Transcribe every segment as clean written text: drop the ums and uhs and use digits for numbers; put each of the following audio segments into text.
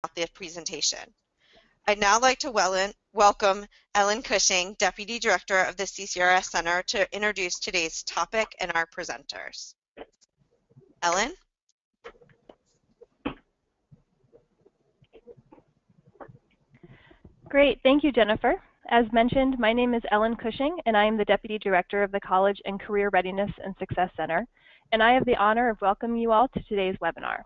the presentation. I'd now like to welcome Ellen Cushing, Deputy Director of the CCRS Center, to introduce today's topic and our presenters. Ellen? Great, thank you, Jennifer. As mentioned, my name is Ellen Cushing, and I am the Deputy Director of the College and Career Readiness and Success Center, and I have the honor of welcoming you all to today's webinar.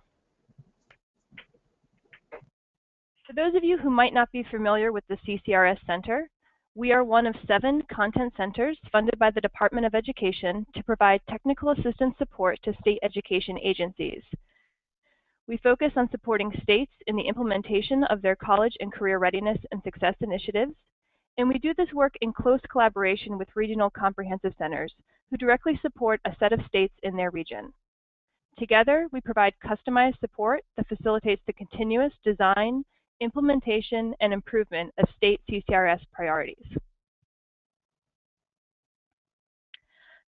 For those of you who might not be familiar with the CCRS Center, we are one of 7 content centers funded by the Department of Education to provide technical assistance support to state education agencies. We focus on supporting states in the implementation of their college and career readiness and success initiatives, and we do this work in close collaboration with regional comprehensive centers who directly support a set of states in their region. Together, we provide customized support that facilitates the continuous design, implementation, and improvement of state CCRS priorities.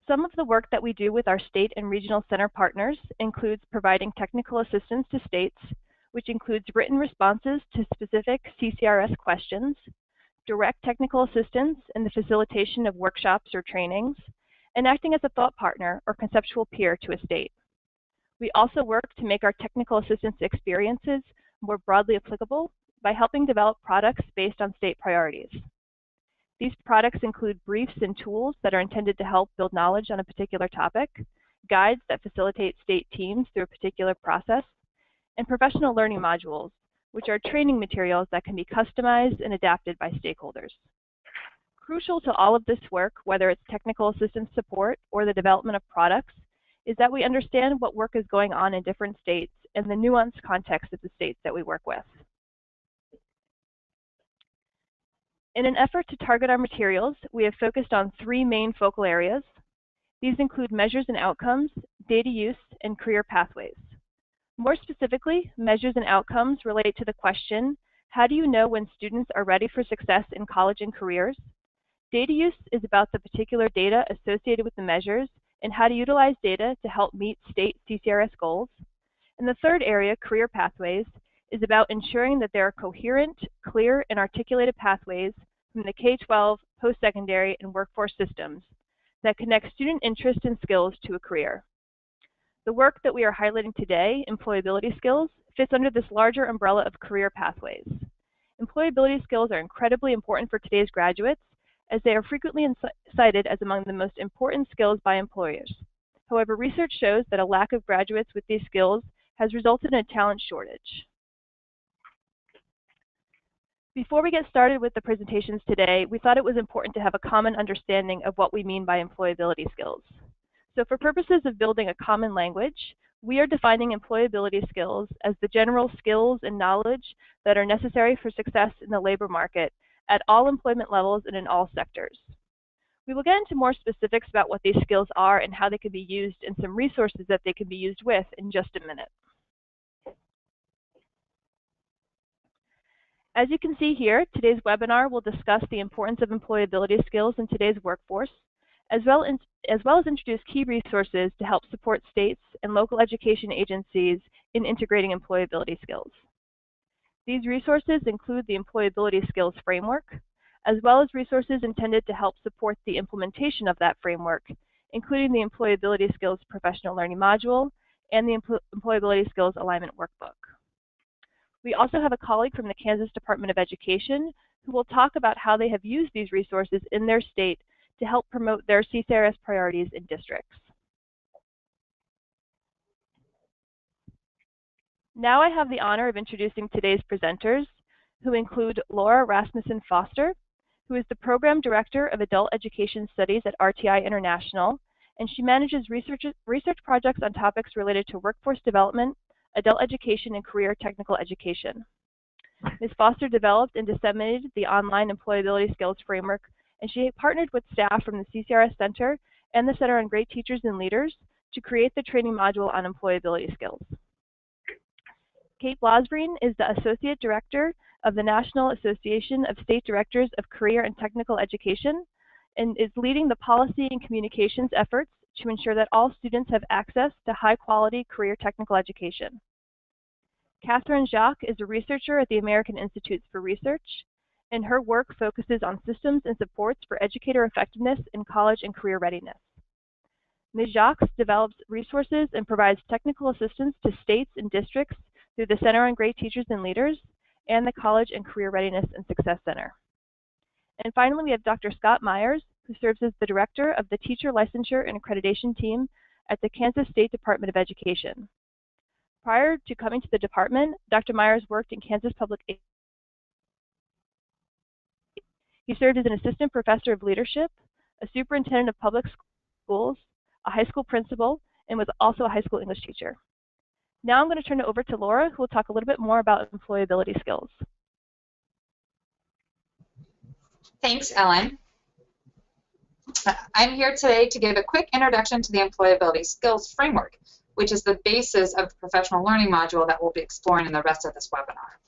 Some of the work that we do with our state and regional center partners includes providing technical assistance to states, which includes written responses to specific CCRS questions, direct technical assistance in the facilitation of workshops or trainings, and acting as a thought partner or conceptual peer to a state. We also work to make our technical assistance experiences more broadly applicable by helping develop products based on state priorities. These products include briefs and tools that are intended to help build knowledge on a particular topic, guides that facilitate state teams through a particular process, and professional learning modules, which are training materials that can be customized and adapted by stakeholders. Crucial to all of this work, whether it's technical assistance support or the development of products, is that we understand what work is going on in different states and the nuanced context of the states that we work with. In an effort to target our materials, we have focused on 3 main focal areas. These include measures and outcomes, data use, and career pathways. More specifically, measures and outcomes relate to the question, how do you know when students are ready for success in college and careers? Data use is about the particular data associated with the measures and how to utilize data to help meet state CCRS goals. And the third area, career pathways, is about ensuring that there are coherent, clear, and articulated pathways from the K-12, post-secondary, and workforce systems that connect student interest and skills to a career. The work that we are highlighting today, employability skills, fits under this larger umbrella of career pathways. Employability skills are incredibly important for today's graduates, as they are frequently cited as among the most important skills by employers. However, research shows that a lack of graduates with these skills has resulted in a talent shortage. Before we get started with the presentations today, we thought it was important to have a common understanding of what we mean by employability skills. So for purposes of building a common language, we are defining employability skills as the general skills and knowledge that are necessary for success in the labor market at all employment levels and in all sectors. We will get into more specifics about what these skills are and how they can be used and some resources that they can be used with in just a minute. As you can see here, today's webinar will discuss the importance of employability skills in today's workforce, as well as introduce key resources to help support states and local education agencies in integrating employability skills. These resources include the Employability Skills Framework, as well as resources intended to help support the implementation of that framework, including the Employability Skills Professional Learning Module and the Employability Skills Alignment Workbook. We also have a colleague from the Kansas Department of Education who will talk about how they have used these resources in their state to help promote their CCRS priorities in districts. Now I have the honor of introducing today's presenters, who include Laura Rasmussen Foster, who is the Program Director of Adult Education Studies at RTI International, and she manages research projects on topics related to workforce development, adult education, and career technical education. Ms. Foster developed and disseminated the online Employability Skills Framework, and she partnered with staff from the CCRS Center and the Center on Great Teachers and Leaders to create the training module on employability skills. Kate Blosbreen is the Associate Director of the National Association of State Directors of Career and Technical Education and is leading the policy and communications efforts to ensure that all students have access to high-quality career technical education. Catherine Jacques is a researcher at the American Institutes for Research, and her work focuses on systems and supports for educator effectiveness in college and career readiness. Ms. Jacques develops resources and provides technical assistance to states and districts through the Center on Great Teachers and Leaders and the College and Career Readiness and Success Center. And finally, we have Dr. Scott Myers, who serves as the director of the Teacher Licensure and Accreditation Team at the Kansas State Department of Education. Prior to coming to the department, Dr. Myers worked in Kansas Public. He served as an assistant professor of leadership, a superintendent of public schools, a high school principal, and was also a high school English teacher. Now I'm going to turn it over to Laura, who will talk a little bit more about employability skills. Thanks, Ellen. I'm here today to give a quick introduction to the Employability Skills Framework, which is the basis of the professional learning module that we'll be exploring in the rest of this webinar.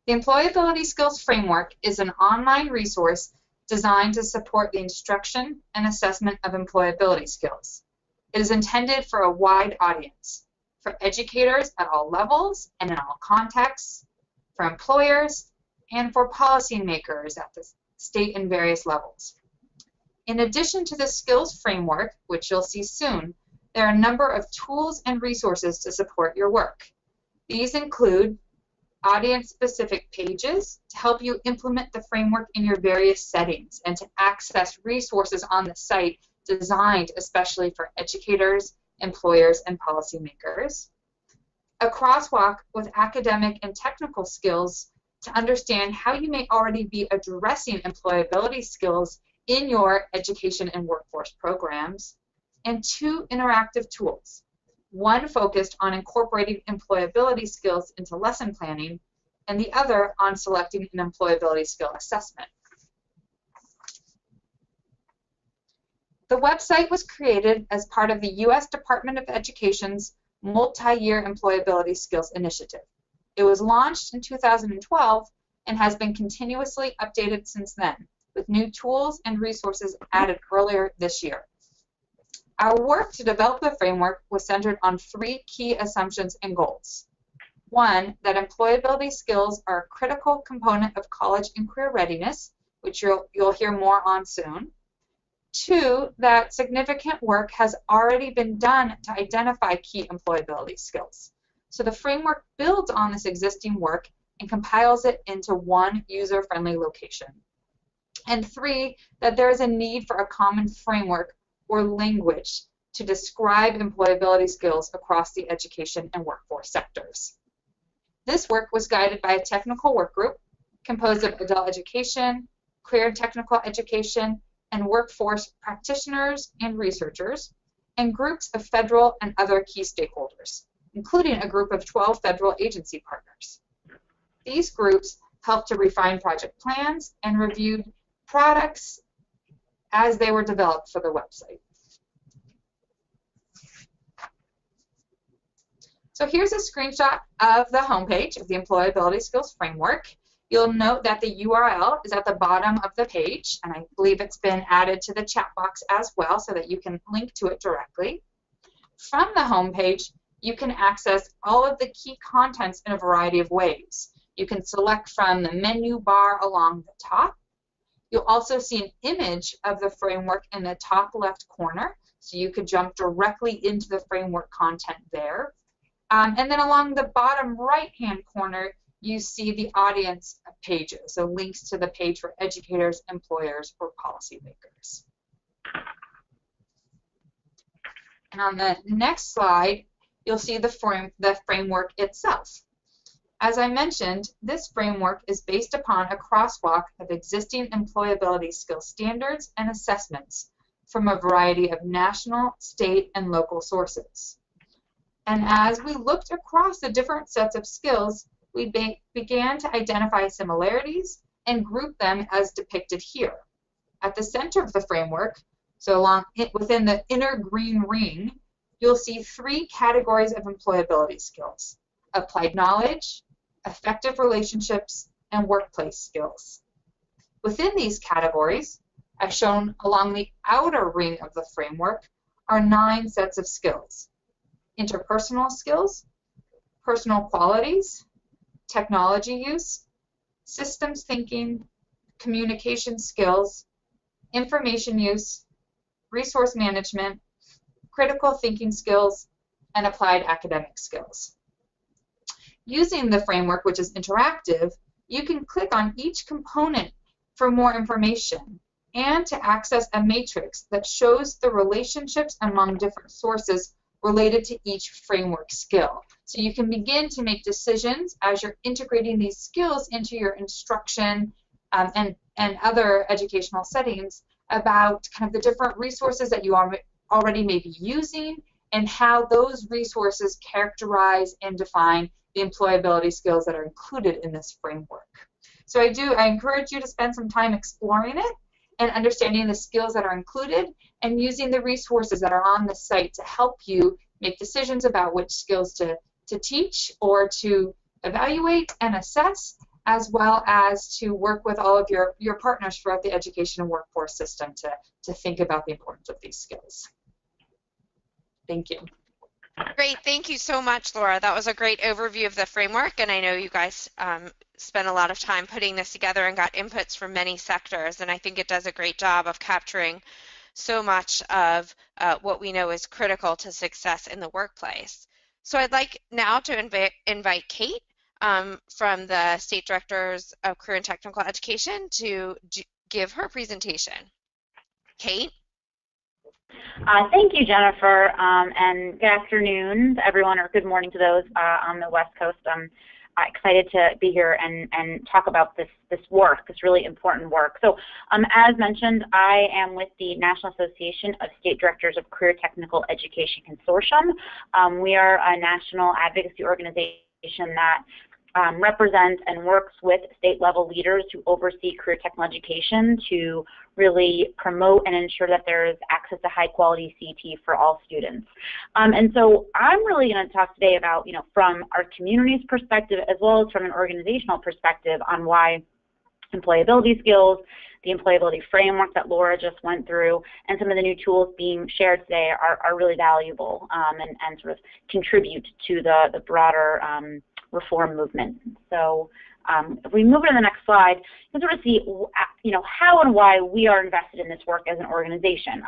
The Employability Skills Framework is an online resource designed to support the instruction and assessment of employability skills. It is intended for a wide audience, for educators at all levels and in all contexts, for employers, and for policymakers at the state and various levels. In addition to the skills framework, which you'll see soon, there are a number of tools and resources to support your work. These include audience-specific pages to help you implement the framework in your various settings and to access resources on the site designed especially for educators, employers, and policymakers. A crosswalk with academic and technical skills to understand how you may already be addressing employability skills in your education and workforce programs. And 2 interactive tools. One focused on incorporating employability skills into lesson planning, and the other on selecting an employability skill assessment. The website was created as part of the U.S. Department of Education's multi-year employability skills initiative. It was launched in 2012 and has been continuously updated since then, with new tools and resources added earlier this year. Our work to develop the framework was centered on 3 key assumptions and goals. 1, that employability skills are a critical component of college and career readiness, which you'll hear more on soon. 2, that significant work has already been done to identify key employability skills. So the framework builds on this existing work and compiles it into one user-friendly location. And 3, that there is a need for a common framework or language to describe employability skills across the education and workforce sectors. This work was guided by a technical work group composed of adult education, career and technical education, and workforce practitioners and researchers, and groups of federal and other key stakeholders, including a group of 12 federal agency partners. These groups helped to refine project plans and reviewed products as they were developed for the website. So here's a screenshot of the homepage of the Employability Skills Framework. You'll note that the URL is at the bottom of the page, and I believe it's been added to the chat box as well so that you can link to it directly. From the homepage, you can access all of the key contents in a variety of ways. You can select from the menu bar along the top. You'll also see an image of the framework in the top left corner, so you could jump directly into the framework content there. And then along the bottom right-hand corner, you see the audience pages, so links to the page for educators, employers, or policymakers. And on the next slide, you'll see the framework itself. As I mentioned, this framework is based upon a crosswalk of existing employability skill standards and assessments from a variety of national, state, and local sources. And as we looked across the different sets of skills, we began to identify similarities and group them as depicted here. At the center of the framework, so within the inner green ring, you'll see 3 categories of employability skills: applied knowledge, effective relationships, and workplace skills. Within these categories, as shown along the outer ring of the framework, are 9 sets of skills. interpersonal skills, personal qualities, technology use, systems thinking, communication skills, information use, resource management, critical thinking skills, and applied academic skills. Using the framework, which is interactive, you can click on each component for more information and to access a matrix that shows the relationships among different sources related to each framework skill. So you can begin to make decisions as you're integrating these skills into your instruction and other educational settings about kind of the different resources that you already may be using and how those resources characterize and define the employability skills that are included in this framework. So I encourage you to spend some time exploring it and understanding the skills that are included and using the resources that are on the site to help you make decisions about which skills to teach or to evaluate and assess, as well as to work with all of your partners throughout the education and workforce system to think about the importance of these skills. Thank you. Great, thank you so much, Laura. That was a great overview of the framework, and I know you guys spent a lot of time putting this together and got inputs from many sectors, and I think it does a great job of capturing so much of what we know is critical to success in the workplace. So I'd like now to invite Kate from the State Directors of Career and Technical Education to give her presentation. Kate? Thank you, Jennifer, and good afternoon to everyone, or good morning to those on the West Coast. I'm excited to be here and talk about this work, this really important work. So as mentioned, I am with the National Association of State Directors of Career Technical Education Consortium. We are a national advocacy organization that represents and works with state-level leaders to oversee career technical education to really promote and ensure that there is access to high-quality CT for all students. And so I'm really going to talk today about, from our community's perspective as well as from an organizational perspective on why employability skills, the employability framework that Laura just went through, and some of the new tools being shared today are really valuable and sort of contribute to the broader reform movement. So if we move to the next slide, you can sort of see how and why we are invested in this work as an organization.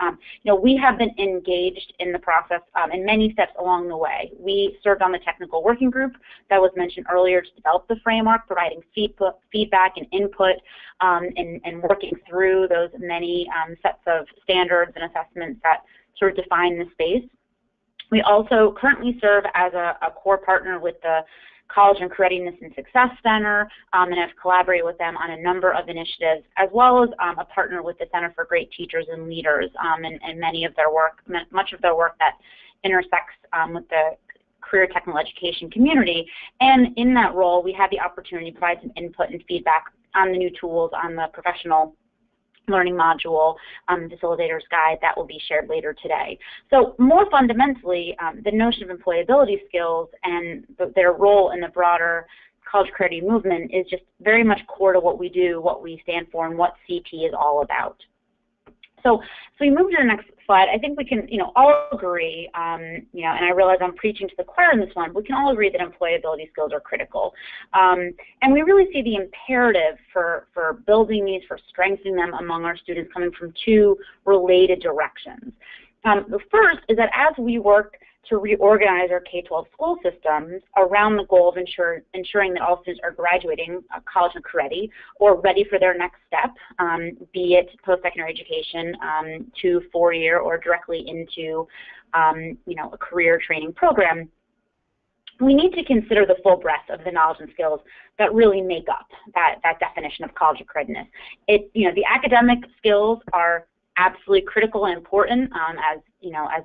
We have been engaged in the process in many steps along the way. We served on the technical working group that was mentioned earlier to develop the framework, providing feedback and input and working through those many sets of standards and assessments that sort of define the space. We also currently serve as a core partner with the College and Readiness and Success Center, and have collaborated with them on a number of initiatives, as well as a partner with the Center for Great Teachers and Leaders, and many of their work, much of their work that intersects with the career technical education community. And in that role, we had the opportunity to provide some input and feedback on the new tools, on the professional learning module, facilitator's guide that will be shared later today. So more fundamentally, the notion of employability skills and their role in the broader college credit movement is just very much core to what we do, what we stand for, and what CT is all about. So we move to the next slide. I think we can, all agree, and I realize I'm preaching to the choir in this one, we can all agree that employability skills are critical. And we really see the imperative for building these, for strengthening them among our students coming from two related directions. The first is that as we work to reorganize our K-12 school systems around the goal of ensuring that all students are graduating college and ready, or ready for their next step, be it post-secondary education to 4-year or directly into a career training program, we need to consider the full breadth of the knowledge and skills that really make up that definition of college readiness. The academic skills are absolutely critical and important, as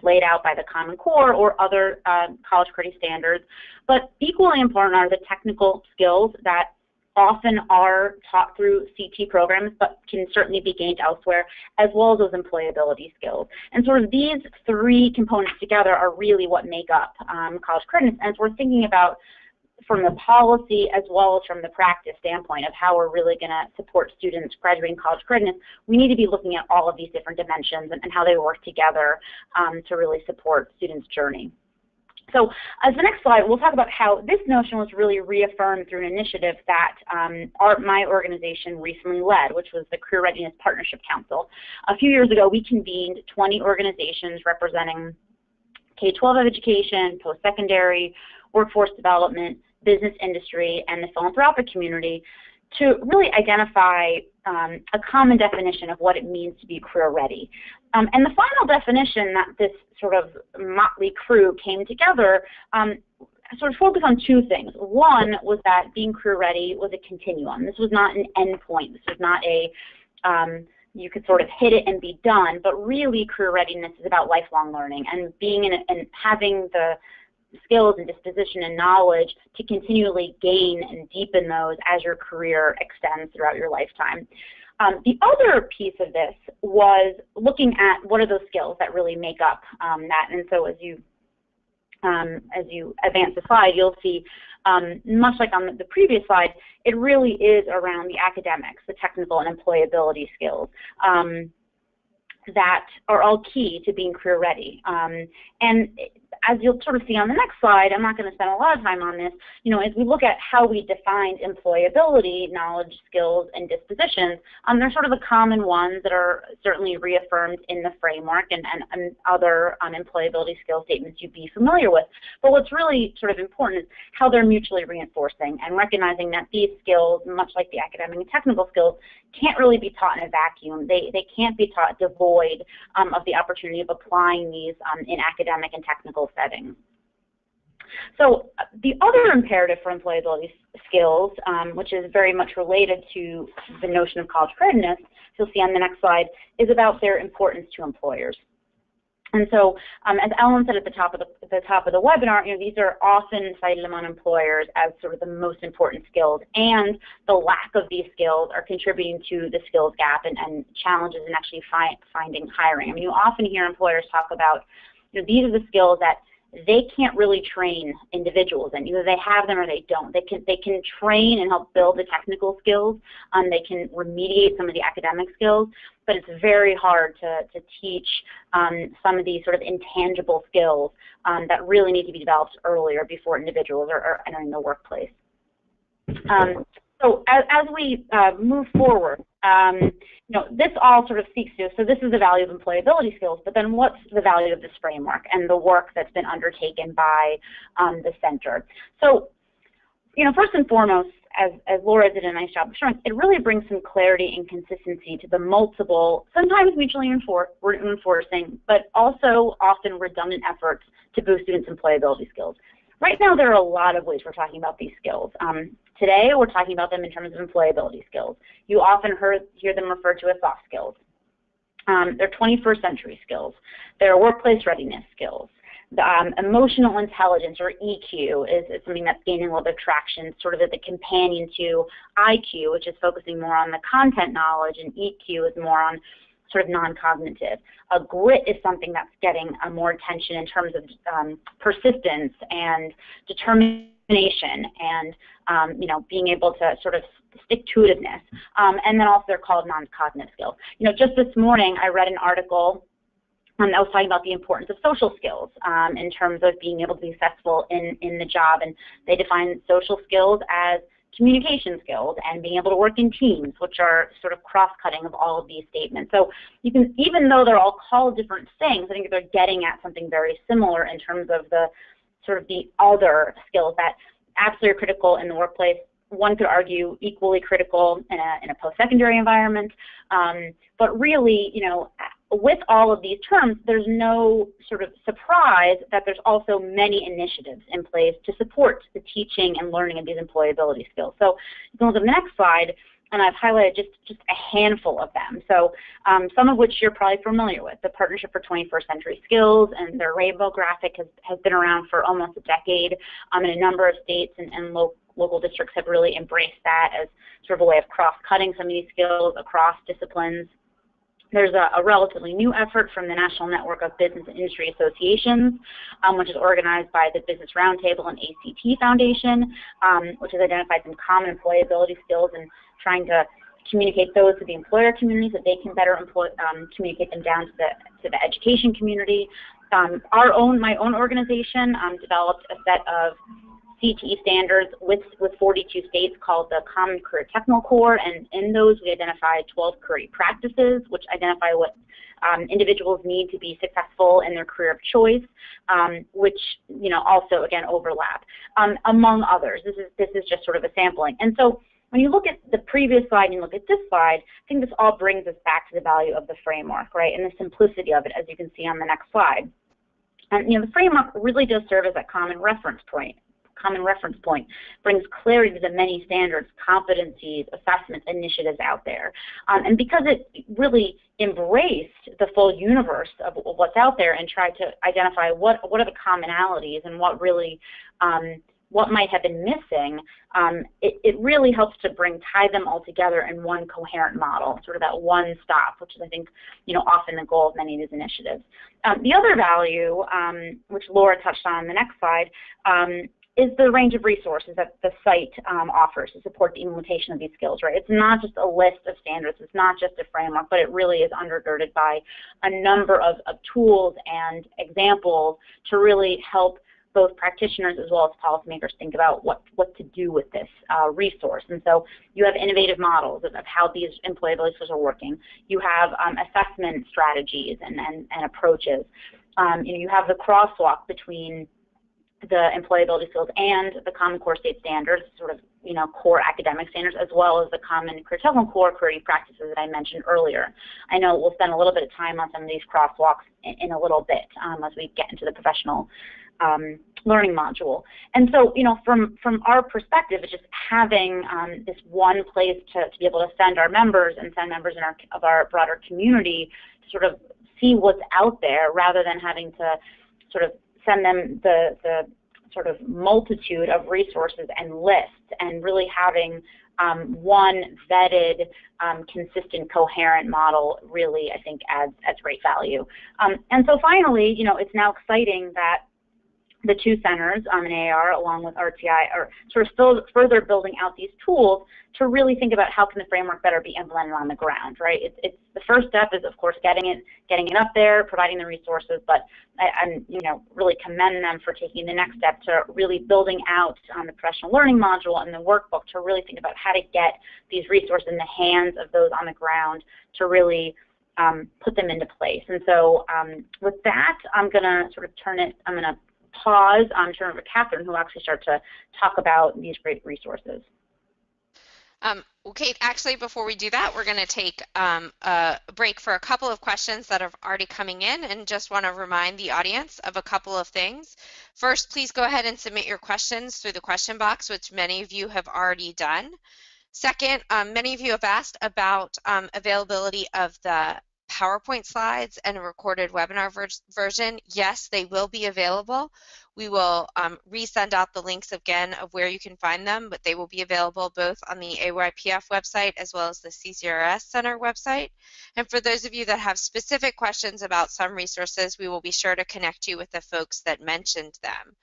laid out by the Common Core or other college credit standards. But equally important are the technical skills that often are taught through CT programs, but can certainly be gained elsewhere, as well as those employability skills. And sort of these three components together are really what make up college credit. And as we're thinking about from the policy as well as from the practice standpoint of how we're really going to support students graduating college readiness, we need to be looking at all of these different dimensions and how they work together to really support students' journey. So as the next slide, we'll talk about how this notion was really reaffirmed through an initiative that my organization recently led, which was the Career Readiness Partnership Council. A few years ago, we convened 20 organizations representing K-12 education, post-secondary, workforce development, business industry, and the philanthropic community to really identify a common definition of what it means to be career ready. And the final definition that this sort of motley crew came together sort of focused on two things. One was that being career ready was a continuum. This was not an endpoint. This was not a you could sort of hit it and be done, but really career readiness is about lifelong learning and being and having the skills and disposition and knowledge to continually gain and deepen those as your career extends throughout your lifetime. The other piece of this was looking at what are those skills that really make up that. And so as you advance the slide, you'll see, much like on the previous slide, it really is around the academics, the technical and employability skills that are all key to being career ready. And as you'll sort of see on the next slide, I'm not going to spend a lot of time on this, as we look at how we defined employability, knowledge, skills, and dispositions, they're sort of the common ones that are certainly reaffirmed in the framework and other employability skill statements you'd be familiar with. But what's really sort of important is how they're mutually reinforcing and recognizing that these skills, much like the academic and technical skills, can't really be taught in a vacuum. They can't be taught devoid of the opportunity of applying these in academic and technical settings. So the other imperative for employability skills, which is very much related to the notion of college readiness, you'll see on the next slide, is about their importance to employers. And so, as Ellen said at the top of the webinar, these are often cited among employers as sort of the most important skills, and the lack of these skills are contributing to the skills gap and challenges in actually finding hiring. I mean, you often hear employers talk about, these are the skills that they can't really train individuals in. Either they have them or they don't. They can train and help build the technical skills. They can remediate some of the academic skills, but it's very hard to teach some of these sort of intangible skills that really need to be developed earlier before individuals are entering the workplace. So as we move forward, this all sort of speaks to, so this is the value of employability skills, but then what's the value of this framework and the work that's been undertaken by the center? So, first and foremost, as Laura did a nice job of showing, it really brings some clarity and consistency to the multiple, sometimes mutually reinforcing, but also often redundant efforts to boost students' employability skills. Right now, there are a lot of ways we're talking about these skills. Today, we're talking about them in terms of employability skills. You often hear them referred to as soft skills. They're 21st century skills. They're workplace readiness skills. The, emotional intelligence, or EQ, is something that's gaining a little bit of traction, sort of as a companion to IQ, which is focusing more on the content knowledge, and EQ is more on sort of non-cognitive. Grit is something that's getting more attention in terms of persistence and determination and being able to sort of stick-to-itiveness. And then also they're called non-cognitive skills. Just this morning I read an article that was talking about the importance of social skills in terms of being able to be successful in the job, and they define social skills as communication skills and being able to work in teams, which are sort of cross-cutting of all of these statements. So you can, even though they're all called different things, I think they're getting at something very similar in terms of the sort of the other skills that absolutely are critical in the workplace. One could argue equally critical in a post-secondary environment, but really, with all of these terms, there's no sort of surprise that there's also many initiatives in place to support the teaching and learning of these employability skills. So you can look at the next slide, and I've highlighted just a handful of them. So some of which you're probably familiar with. The Partnership for 21st Century Skills and their rainbow graphic has been around for almost a decade in a number of states, and local districts have really embraced that as sort of a way of cross-cutting some of these skills across disciplines. There's a relatively new effort from the National Network of Business and Industry Associations, which is organized by the Business Roundtable and ACT Foundation, which has identified some common employability skills and trying to communicate those to the employer community so they can better communicate them down to the education community. My own organization developed a set of CTE standards with 42 states called the Common Career Technical Core, and in those we identified 12 career practices, which identify what individuals need to be successful in their career of choice, which also again overlap, among others. This is just sort of a sampling. And so when you look at the previous slide and you look at this slide, I think this all brings us back to the value of the framework, right, and the simplicity of it, as you can see on the next slide. And the framework really does serve as a common reference point, brings clarity to the many standards, competencies, assessments, initiatives out there. And because it really embraced the full universe of what's out there and tried to identify what are the commonalities and what really what might have been missing, it really helps to tie them all together in one coherent model, sort of that one stop, which is, I think, often the goal of many of these initiatives. The other value, which Laura touched on the next slide, is the range of resources that the site offers to support the implementation of these skills, right? It's not just a list of standards, it's not just a framework, but it really is undergirded by a number of tools and examples to really help both practitioners as well as policymakers think about what to do with this resource. And so you have innovative models of how these employability skills are working. You have assessment strategies and approaches. You have the crosswalk between the employability skills and the Common Core State Standards, sort of core academic standards, as well as the Common Career Technical Core career practices that I mentioned earlier. I know we'll spend a little bit of time on some of these crosswalks in a little bit as we get into the professional learning module. And so, from our perspective, it's just having this one place to be able to send our members and send members of our broader community to sort of see what's out there, rather than having to sort of send them the sort of multitude of resources and lists, and really having one vetted, consistent, coherent model really, I think, adds great value. And so finally, it's now exciting that the two centers, in AAR, along with RTI, are sort of still further building out these tools to really think about how can the framework better be implemented on the ground, right? It's the first step is, of course, getting it up there, providing the resources, but I really commend them for taking the next step to really building out on the professional learning module and the workbook to really think about how to get these resources in the hands of those on the ground to really put them into place. And so with that, I'm going to sort of pause, turn over to Catherine, who will actually start to talk about these great resources. Well, Kate, actually, before we do that, we're going to take a break for a couple of questions that are already coming in, and just want to remind the audience of a couple of things. First, please go ahead and submit your questions through the question box, which many of you have already done. Second, many of you have asked about availability of the PowerPoint slides and a recorded webinar version. Yes, they will be available. We will resend out the links again of where you can find them, but they will be available both on the AYPF website as well as the CCRS Center website. And for those of you that have specific questions about some resources, we will be sure to connect you with the folks that mentioned them.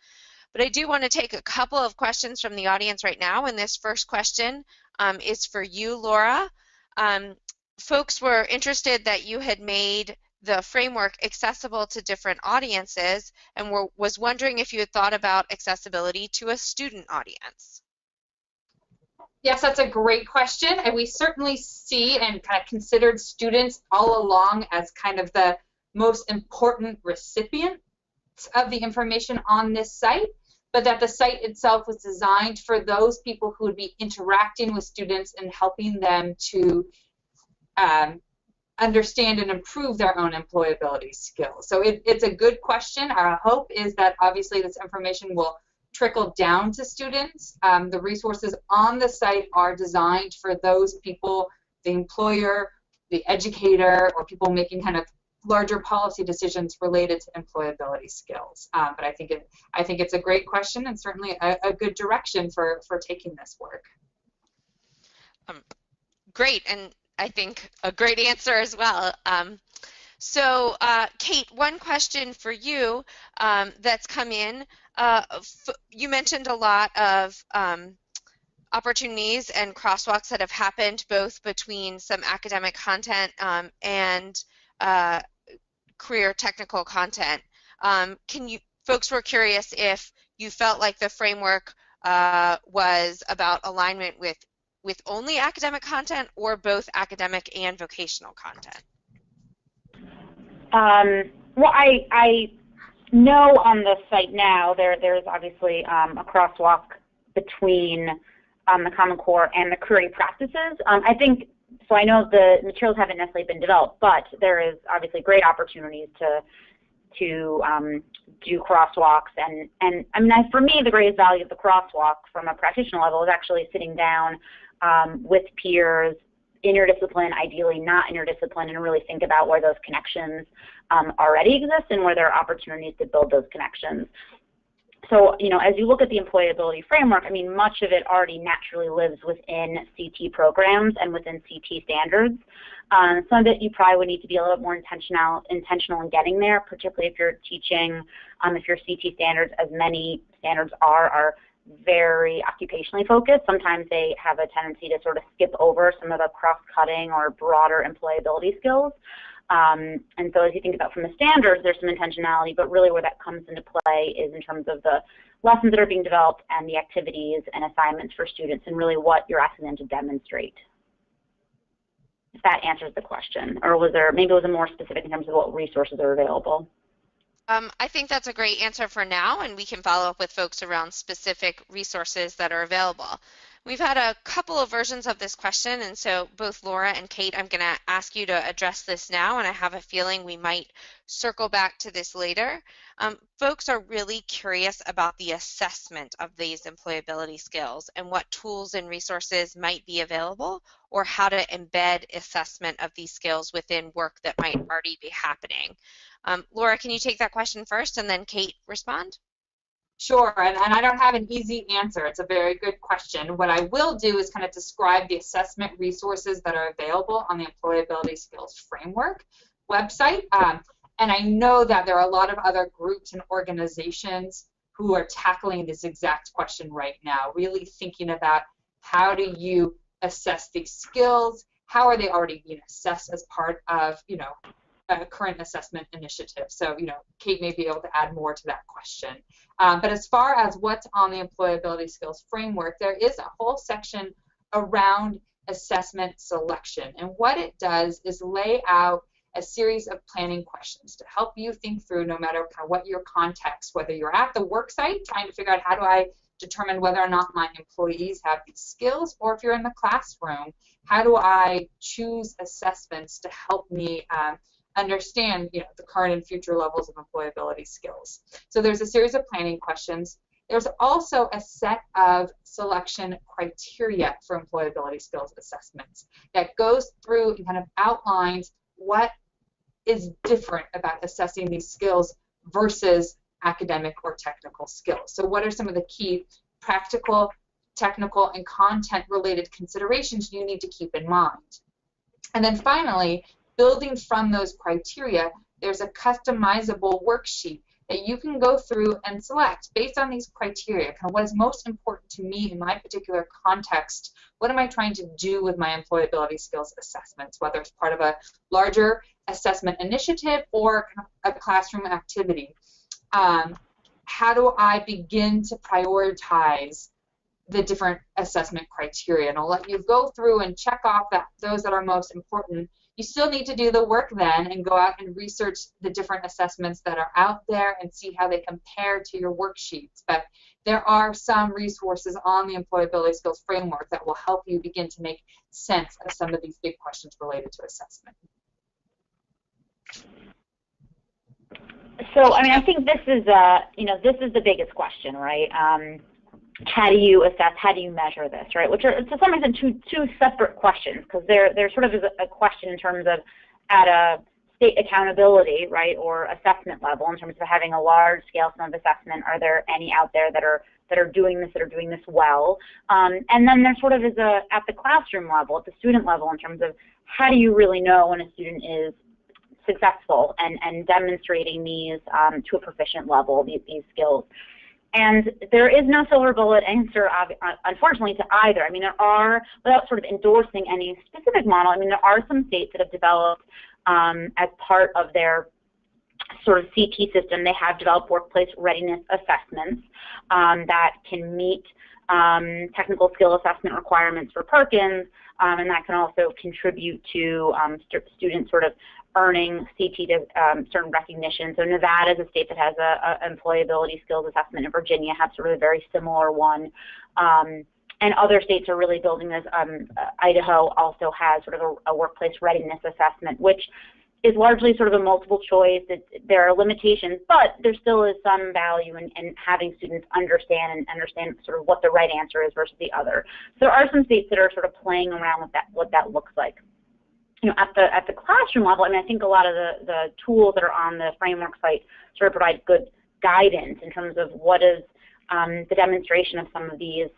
But I do want to take a couple of questions from the audience right now, and this first question is for you, Laura. Folks were interested that you had made the framework accessible to different audiences, and was wondering if you had thought about accessibility to a student audience. Yes, that's a great question, and we certainly see and kind of considered students all along as kind of the most important recipients of the information on this site, but that the site itself was designed for those people who would be interacting with students and helping them to understand and improve their own employability skills. So it's a good question. Our hope is that obviously this information will trickle down to students. The resources on the site are designed for those people, the employer, the educator, or people making kind of larger policy decisions related to employability skills. But I think it's a great question, and certainly a good direction for taking this work. Great, and I think a great answer as well. So Kate, one question for you that's come in. You mentioned a lot of opportunities and crosswalks that have happened both between some academic content and career technical content. Folks were curious if you felt like the framework was about alignment with only academic content or both academic and vocational content. Well, I know on the site now there's obviously a crosswalk between the Common Core and the career practices. I think, so I know the materials haven't necessarily been developed, but there is obviously great opportunities to do crosswalks, and I mean, for me, the greatest value of the crosswalk from a practitioner level is actually sitting down with peers, interdiscipline, ideally not interdiscipline, and really think about where those connections already exist and where there are opportunities to build those connections. So, you know, as you look at the employability framework, I mean, much of it already naturally lives within CT programs and within CT standards. Some of it you probably would need to be a little bit more intentional in getting there, particularly if you're teaching, if your CT standards, as many standards are very occupationally focused. Sometimes they have a tendency to sort of skip over some of the cross-cutting or broader employability skills. And so as you think about from the standards, there's some intentionality, but really where that comes into play is in terms of the lessons that are being developed and the activities and assignments for students and really what you're asking them to demonstrate. If that answers the question, or was there, maybe it was a more specific in terms of what resources are available? I think that's a great answer for now, and we can follow up with folks around specific resources that are available. We've had a couple of versions of this question, and so both Laura and Kate, I'm going to ask you to address this now, and I have a feeling we might circle back to this later. Folks are really curious about the assessment of these employability skills and what tools and resources might be available, or how to embed assessment of these skills within work that might already be happening. Laura, can you take that question first, and then Kate respond? Sure, and I don't have an easy answer. It's a very good question. What I will do is kind of describe the assessment resources that are available on the Employability Skills Framework website. And I know that there are a lot of other groups and organizations who are tackling this exact question right now, really thinking about how do you assess these skills, how are they already being assessed as part of, you know, a current assessment initiative. So, you know, Kate may be able to add more to that question. But as far as what's on the Employability Skills Framework, there is a whole section around assessment selection. And what it does is lay out a series of planning questions to help you think through, no matter kind of what your context, whether you're at the work site trying to figure out how do I determine whether or not my employees have these skills, or if you're in the classroom, how do I choose assessments to help me understand, you know, the current and future levels of employability skills. So there's a series of planning questions. There's also a set of selection criteria for employability skills assessments that goes through and kind of outlines what is different about assessing these skills versus academic or technical skills. So what are some of the key practical, technical, and content-related considerations you need to keep in mind? And then finally, building from those criteria, there's a customizable worksheet that you can go through and select based on these criteria. Kind of what is most important to me in my particular context? What am I trying to do with my employability skills assessments, whether it's part of a larger assessment initiative or kind of a classroom activity? How do I begin to prioritize the different assessment criteria? And I'll let you go through and check off those that are most important. You still need to do the work then and go out and research the different assessments that are out there and see how they compare to your worksheets. But there are some resources on the Employability Skills Framework that will help you begin to make sense of some of these big questions related to assessment. So, I mean, I think this is, you know, this is the biggest question, right? How do you assess, how do you measure this, right? Which are, to some extent, two separate questions, because there sort of is a question in terms of at a state accountability, right, or assessment level, in terms of having a large-scale sum of assessment. Are there any out there that are doing this well? And then there sort of is at the classroom level, at the student level, in terms of how do you really know when a student is successful and demonstrating these to a proficient level, these skills. And there is no silver bullet answer, unfortunately, to either. I mean, there are, without sort of endorsing any specific model, I mean, there are some states that have developed as part of their sort of CT system, they have developed workplace readiness assessments that can meet technical skill assessment requirements for Perkins, and that can also contribute to students sort of earning CT to certain recognition. So Nevada is a state that has a employability skills assessment, and Virginia has sort of a very similar one. And other states are really building this. Idaho also has sort of a workplace readiness assessment, which is largely sort of a multiple choice. There are limitations, but there still is some value in having students understand sort of what the right answer is versus the other. So there are some states that are sort of playing around with what that looks like. You know, at the classroom level, I mean, I think a lot of the tools that are on the framework site sort of provide good guidance in terms of what is the demonstration of some of these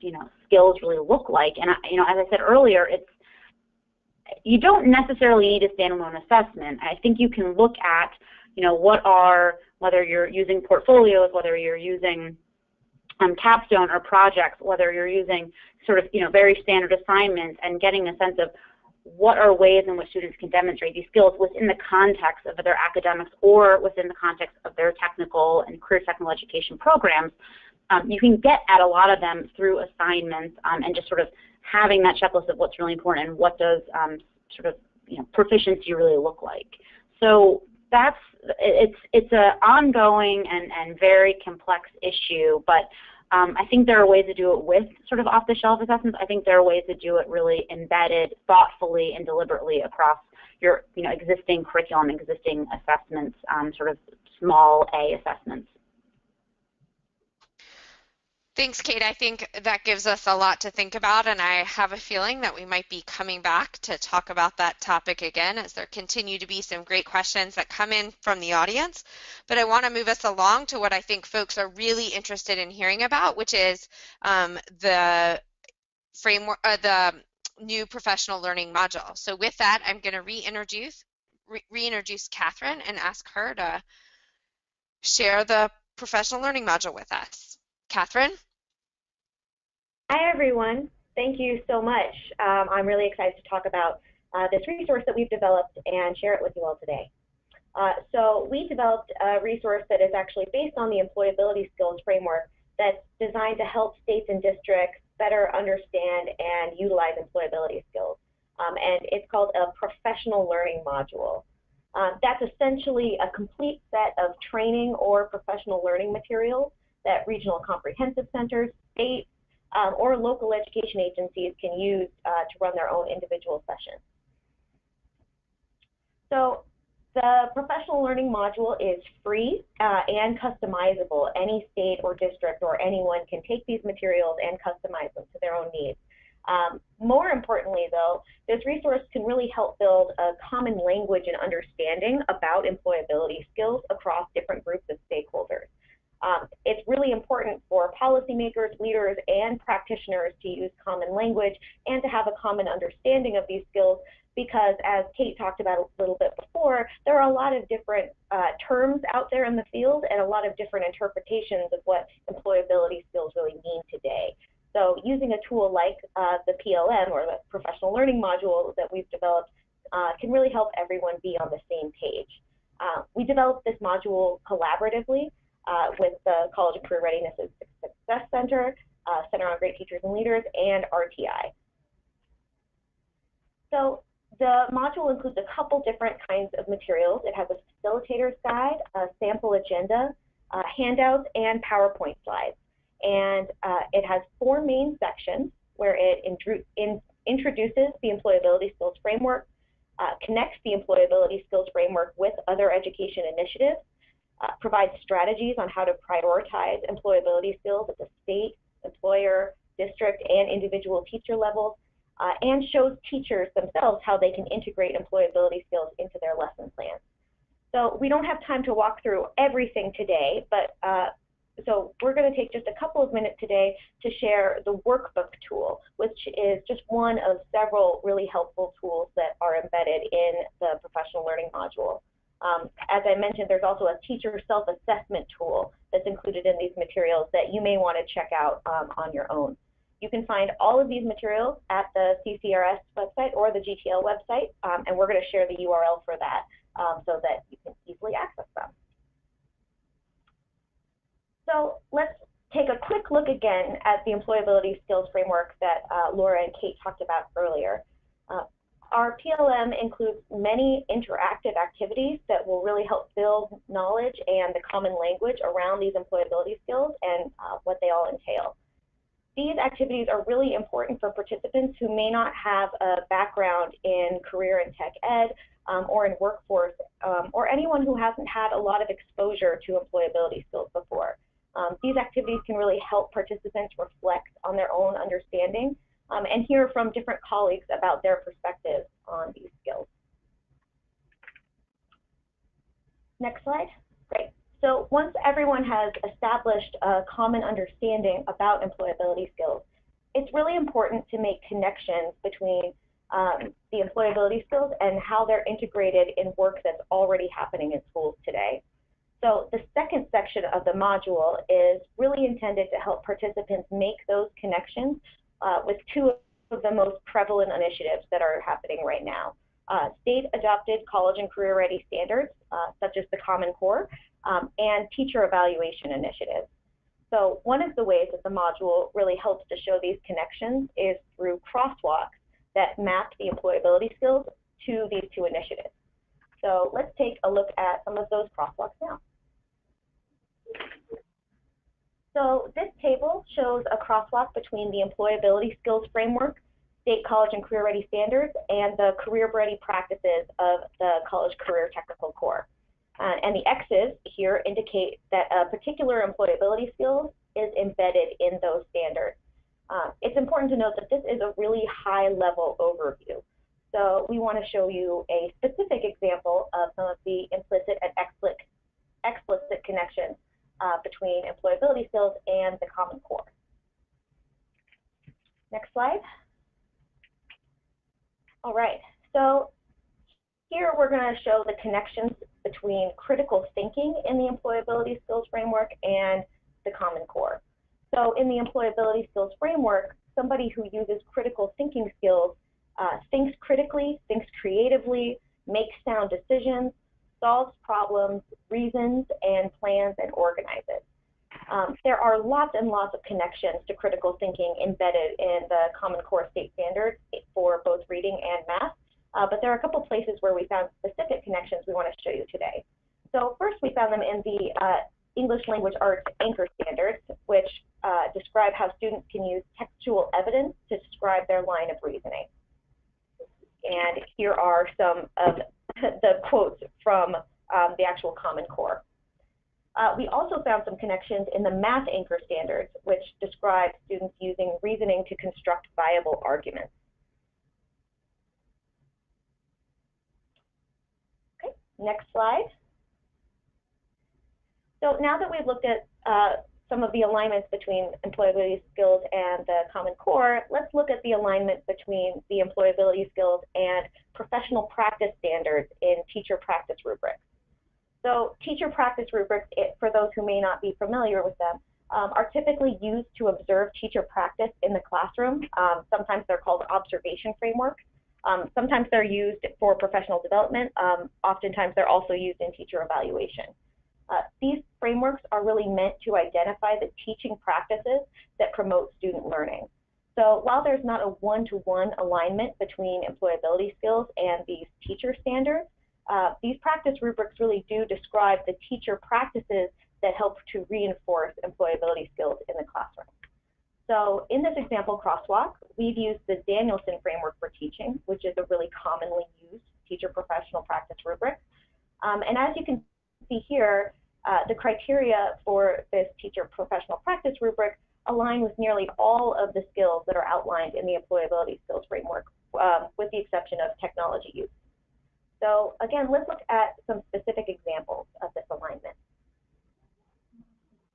you know, skills really look like. And you know, as I said earlier, you don't necessarily need a standalone assessment. I think you can look at, you know, whether you're using portfolios, whether you're using capstone or projects, whether you're using sort of, you know, very standard assignments, and getting a sense of what are ways in which students can demonstrate these skills within the context of their academics or within the context of their technical and career technical education programs. You can get at a lot of them through assignments and just sort of having that checklist of what's really important and what does sort of, you know, proficiency really look like. So it's an ongoing and very complex issue, but I think there are ways to do it with sort of off-the-shelf assessments. I think there are ways to do it really embedded thoughtfully and deliberately across your, you know, existing curriculum, existing assessments, sort of small A assessments. Thanks, Kate. I think that gives us a lot to think about, and I have a feeling that we might be coming back to talk about that topic again as there continue to be some great questions that come in from the audience. But I want to move us along to what I think folks are really interested in hearing about, which is the framework, the new professional learning module. So with that, I'm going to reintroduce Catherine and ask her to share the professional learning module with us. Catherine? Hi, everyone. Thank you so much. I'm really excited to talk about this resource that we've developed and share it with you all today. So we developed a resource that is actually based on the Employability Skills Framework that's designed to help states and districts better understand and utilize employability skills. And it's called a professional learning module. That's essentially a complete set of training or professional learning materials that regional comprehensive centers, states, or local education agencies can use to run their own individual sessions. So the professional learning module is free and customizable. Any state or district or anyone can take these materials and customize them to their own needs. More importantly, though, this resource can really help build a common language and understanding about employability skills across different groups of stakeholders. It's really important for policymakers, leaders, and practitioners to use common language and to have a common understanding of these skills because, as Kate talked about a little bit before, there are a lot of different terms out there in the field and a lot of different interpretations of what employability skills really mean today. So using a tool like the PLM or the professional learning module that we've developed can really help everyone be on the same page. We developed this module collaboratively with the College of Career Readiness and CCRS Center, Center on Great Teachers and Leaders, and RTI. So the module includes a couple different kinds of materials. It has a facilitator's guide, a sample agenda, handouts, and PowerPoint slides. And it has 4 main sections where it introduces the Employability Skills Framework, connects the Employability Skills Framework with other education initiatives, provides strategies on how to prioritize employability skills at the state, employer, district, and individual teacher levels, and shows teachers themselves how they can integrate employability skills into their lesson plans. So we don't have time to walk through everything today, but so we're going to take just a couple of minutes today to share the workbook tool, which is just one of several really helpful tools that are embedded in the professional learning module. As I mentioned, there's also a teacher self-assessment tool that's included in these materials that you may want to check out on your own. You can find all of these materials at the CCRS website or the GTL website, and we're going to share the URL for that so that you can easily access them. So let's take a quick look again at the employability skills framework that Laura and Kate talked about earlier. Our PLM includes many interactive activities that will really help build knowledge and the common language around these employability skills and what they all entail. These activities are really important for participants who may not have a background in career and tech ed or in workforce, or anyone who hasn't had a lot of exposure to employability skills before. These activities can really help participants reflect on their own understanding and hear from different colleagues about their perspectives on these skills. Next slide. Great. So once everyone has established a common understanding about employability skills, it's really important to make connections between the employability skills and how they're integrated in work that's already happening in schools today. So the second section of the module is really intended to help participants make those connections with two of the most prevalent initiatives that are happening right now. State-adopted college and career-ready standards, such as the Common Core, and teacher evaluation initiatives. So one of the ways that the module really helps to show these connections is through crosswalks that map the employability skills to these two initiatives. So let's take a look at some of those crosswalks now. So this table shows a crosswalk between the Employability Skills Framework, State College and Career Ready Standards, and the career-ready practices of the College Career Technical Core. And the X's here indicate that a particular employability skill is embedded in those standards. It's important to note that this is a really high-level overview. So we want to show you a specific example of some of the implicit and explicit connections between employability skills and the Common Core. Next slide. All right, so here we're going to show the connections between critical thinking in the Employability Skills Framework and the Common Core. So in the Employability Skills Framework, somebody who uses critical thinking skills thinks critically, thinks creatively, makes sound decisions, solves problems, reasons, and plans and organizes. There are lots and lots of connections to critical thinking embedded in the Common Core state standards for both reading and math, but there are a couple places where we found specific connections we want to show you today. So first we found them in the English Language Arts Anchor Standards, which describe how students can use textual evidence to describe their line of reasoning. And here are some of the quotes from the actual Common Core. We also found some connections in the Math Anchor Standards, which describe students using reasoning to construct viable arguments. Okay, next slide. So now that we've looked at some of the alignments between employability skills and the Common Core, let's look at the alignment between the employability skills and professional practice standards in teacher practice rubrics. So teacher practice rubrics, for those who may not be familiar with them, are typically used to observe teacher practice in the classroom. Sometimes they're called observation frameworks. Sometimes they're used for professional development. Oftentimes they're also used in teacher evaluation. These frameworks are really meant to identify the teaching practices that promote student learning. So while there's not a one-to-one alignment between employability skills and these teacher standards, these practice rubrics really do describe the teacher practices that help to reinforce employability skills in the classroom. So in this example crosswalk, we've used the Danielson framework for teaching, which is a really commonly used teacher professional practice rubric. And as you can see here, the criteria for this teacher professional practice rubric align with nearly all of the skills that are outlined in the employability skills framework, with the exception of technology use. So again, let's look at some specific examples of this alignment.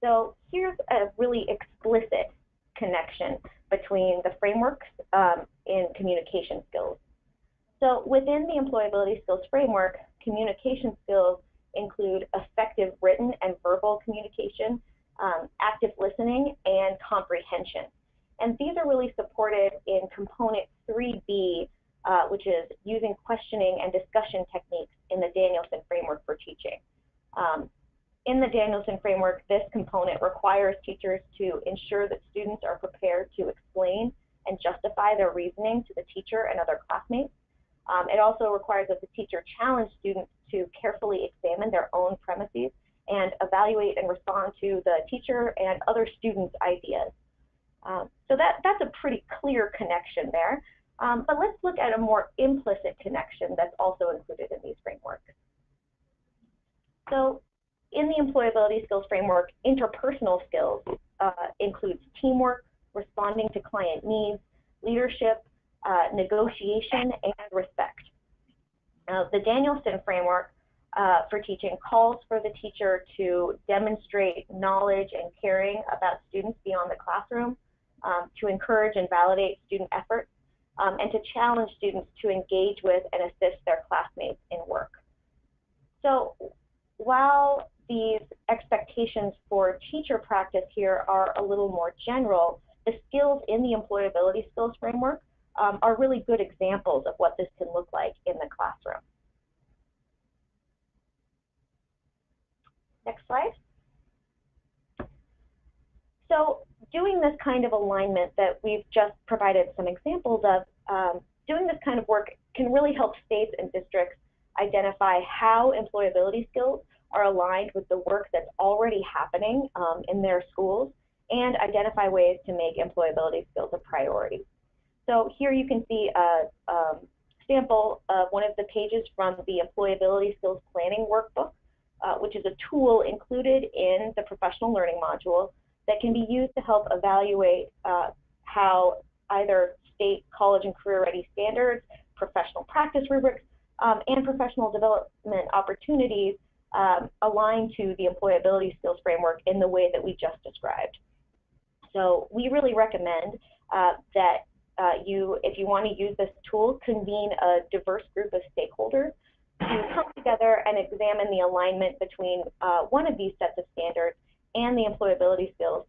So here's a really explicit connection between the frameworks in communication skills. So within the employability skills framework, communication skills include effective written and verbal communication, active listening, and comprehension. And these are really supported in component 3B, which is using questioning and discussion techniques in the Danielson framework for teaching. In the Danielson framework, this component requires teachers to ensure that students are prepared to explain and justify their reasoning to the teacher and other classmates. It also requires that the teacher challenge students to carefully examine their own premises and evaluate and respond to the teacher and other students' ideas. So that's a pretty clear connection there. But let's look at a more implicit connection that's also included in these frameworks. So in the Employability Skills Framework, interpersonal skills includes teamwork, responding to client needs, leadership, negotiation, and respect. The Danielson framework for teaching calls for the teacher to demonstrate knowledge and caring about students beyond the classroom, to encourage and validate student efforts, and to challenge students to engage with and assist their classmates in work. So while these expectations for teacher practice here are a little more general, the skills in the Employability Skills Framework are really good examples of what this can look like in the classroom. Next slide. So doing this kind of alignment that we've just provided some examples of, doing this kind of work can really help states and districts identify how employability skills are aligned with the work that's already happening in their schools and identify ways to make employability skills a priority. So here you can see a sample of one of the pages from the Employability Skills Planning Workbook, which is a tool included in the professional learning module that can be used to help evaluate how either state college and career ready standards, professional practice rubrics, and professional development opportunities align to the Employability Skills Framework in the way that we just described. So we really recommend that if you want to use this tool, convene a diverse group of stakeholders to come together and examine the alignment between one of these sets of standards and the employability skills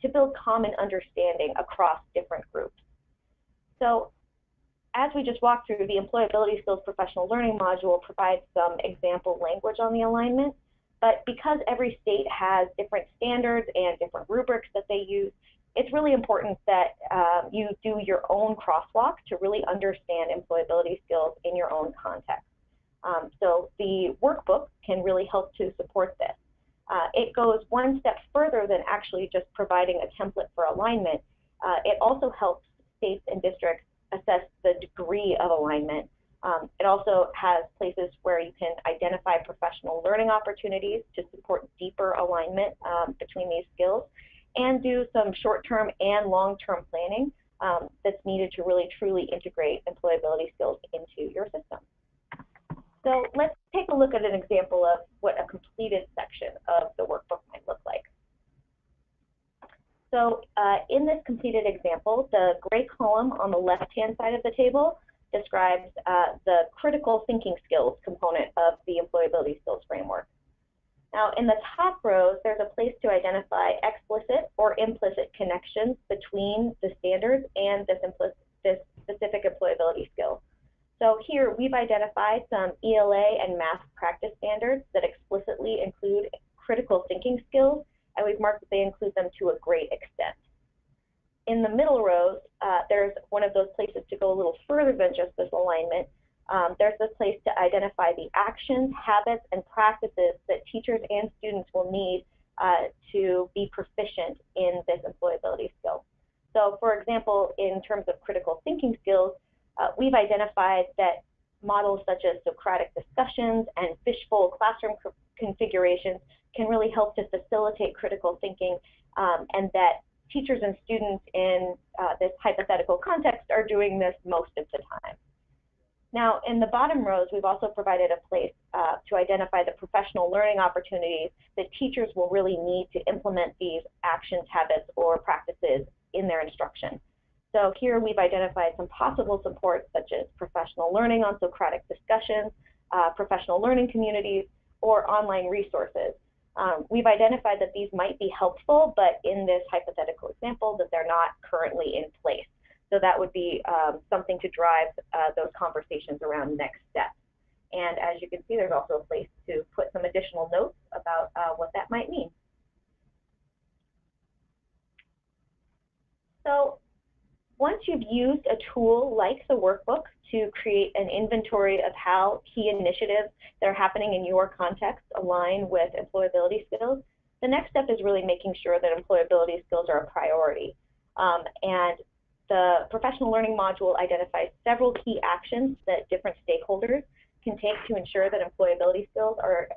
to build common understanding across different groups. So as we just walked through, the Employability Skills Professional Learning module provides some example language on the alignment, but because every state has different standards and different rubrics that they use, it's really important that you do your own crosswalk to really understand employability skills in your own context. So the workbook can really help to support this. It goes one step further than actually just providing a template for alignment. It also helps states and districts assess the degree of alignment. It also has places where you can identify professional learning opportunities to support deeper alignment between these skills, and do some short-term and long-term planning that's needed to really truly integrate employability skills into your system. So let's take a look at an example of what a completed section of the workbook might look like. So in this completed example, the gray column on the left-hand side of the table describes the critical thinking skills component of the Employability Skills Framework. Now, in the top rows, there's a place to identify explicit or implicit connections between the standards and this specific employability skill. So here, we've identified some ELA and math practice standards that explicitly include critical thinking skills, and we've marked that they include them to a great extent. In the middle rows, there's one of those places to go a little further than just this alignment. There's this place to identify the actions, habits, and practices that teachers and students will need to be proficient in this employability skill. So for example, in terms of critical thinking skills, we've identified that models such as Socratic discussions and fishbowl classroom configurations can really help to facilitate critical thinking, and that teachers and students in this hypothetical context are doing this most of the time. Now, in the bottom rows, we've also provided a place to identify the professional learning opportunities that teachers will really need to implement these actions, habits, or practices in their instruction. So here we've identified some possible supports such as professional learning on Socratic discussions, professional learning communities, or online resources. We've identified that these might be helpful, but in this hypothetical example that they're not currently in place. So that would be something to drive those conversations around next steps. And as you can see, there's also a place to put some additional notes about what that might mean. So once you've used a tool like the workbook to create an inventory of how key initiatives that are happening in your context align with employability skills, the next step is really making sure that employability skills are a priority. And the professional learning module identifies several key actions that different stakeholders can take to ensure that employability skills are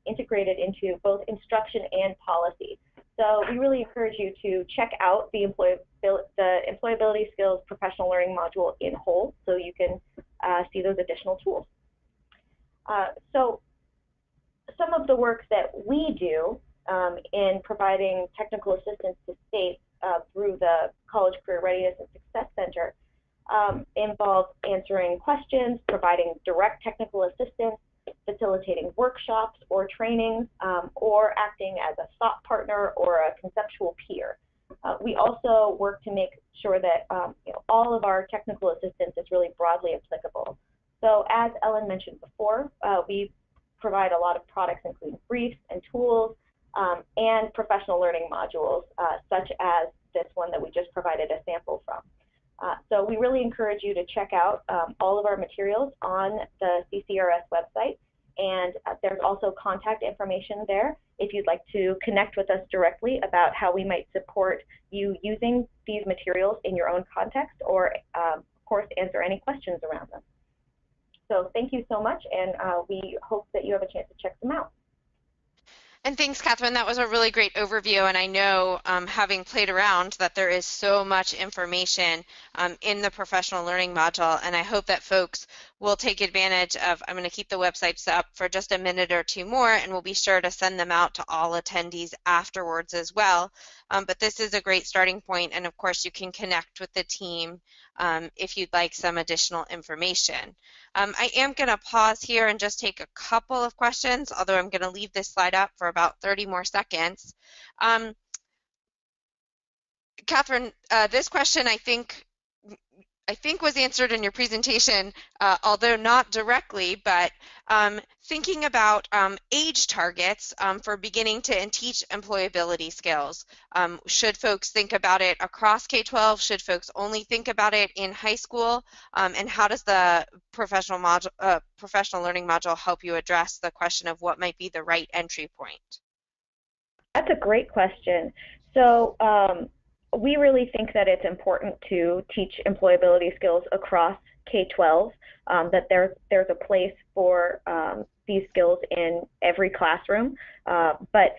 integrated into both instruction and policy. So we really encourage you to check out the employability skills professional learning module in whole so you can see those additional tools. So some of the work that we do in providing technical assistance to states through the College Career Readiness and Success Center involves answering questions, providing direct technical assistance, facilitating workshops or trainings, or acting as a thought partner or a conceptual peer. We also work to make sure that all of our technical assistance is really broadly applicable. So as Ellen mentioned before, we provide a lot of products including briefs and tools and professional learning modules, such as this one that we just provided a sample from. So we really encourage you to check out all of our materials on the CCRS website, and there's also contact information there if you'd like to connect with us directly about how we might support you using these materials in your own context, or of course answer any questions around them. So thank you so much, and we hope that you have a chance to check them out. And thanks, Catherine. That was a really great overview, and I know, having played around, that there is so much information in the professional learning module, and I hope that folks will take advantage of. I'm going to keep the websites up for just a minute or two more, and we'll be sure to send them out to all attendees afterwards as well. But this is a great starting point, and of course you can connect with the team if you'd like some additional information. I am going to pause here and just take a couple of questions, although I'm going to leave this slide up for about 30 more seconds. Catherine, this question I think was answered in your presentation, although not directly, but thinking about age targets for beginning to teach employability skills. Should folks think about it across K-12? Should folks only think about it in high school? And how does the professional learning module help you address the question of what might be the right entry point? That's a great question. So we really think that it's important to teach employability skills across K-12, that there's a place for these skills in every classroom, but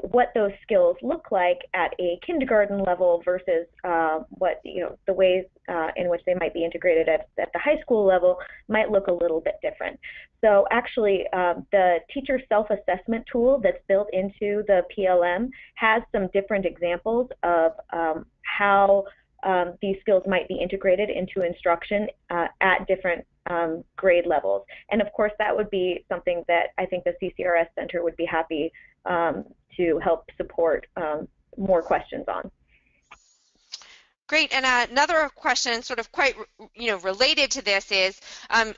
what those skills look like at a kindergarten level versus what the ways in which they might be integrated at the high school level might look a little bit different. So actually, the teacher self-assessment tool that's built into the PLM has some different examples of how these skills might be integrated into instruction at different grade levels. And of course, that would be something that I think the CCRS Center would be happy to help support more questions on. Great, and another question sort of quite related to this is,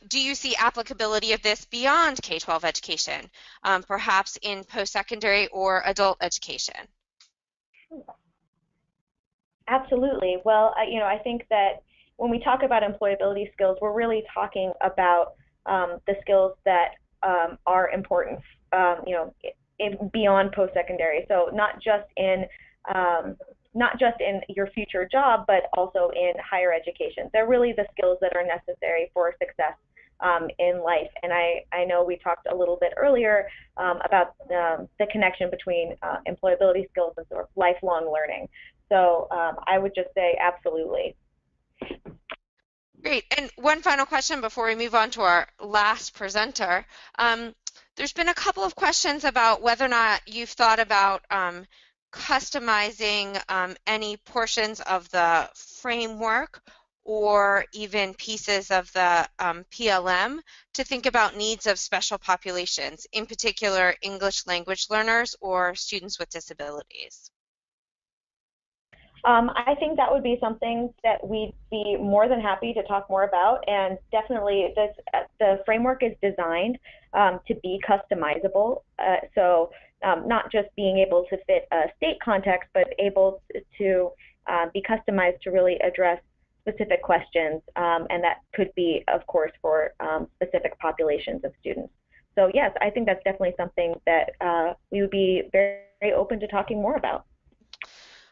do you see applicability of this beyond K-12 education, perhaps in post-secondary or adult education? Absolutely. Well, I think that when we talk about employability skills, we're really talking about the skills that are important, beyond post-secondary. So not just in your future job, but also in higher education. They're really the skills that are necessary for success in life. And I know we talked a little bit earlier about the connection between employability skills and sort of lifelong learning. So I would just say absolutely. Great. And one final question before we move on to our last presenter. There's been a couple of questions about whether or not you've thought about customizing any portions of the framework or even pieces of the PLM to think about needs of special populations, in particular English language learners or students with disabilities. I think that would be something that we'd be more than happy to talk more about, and definitely the framework is designed to be customizable, so not just being able to fit a state context, but able to be customized to really address specific questions, and that could be, of course, for specific populations of students. So yes, I think that's definitely something that we would be very, very open to talking more about.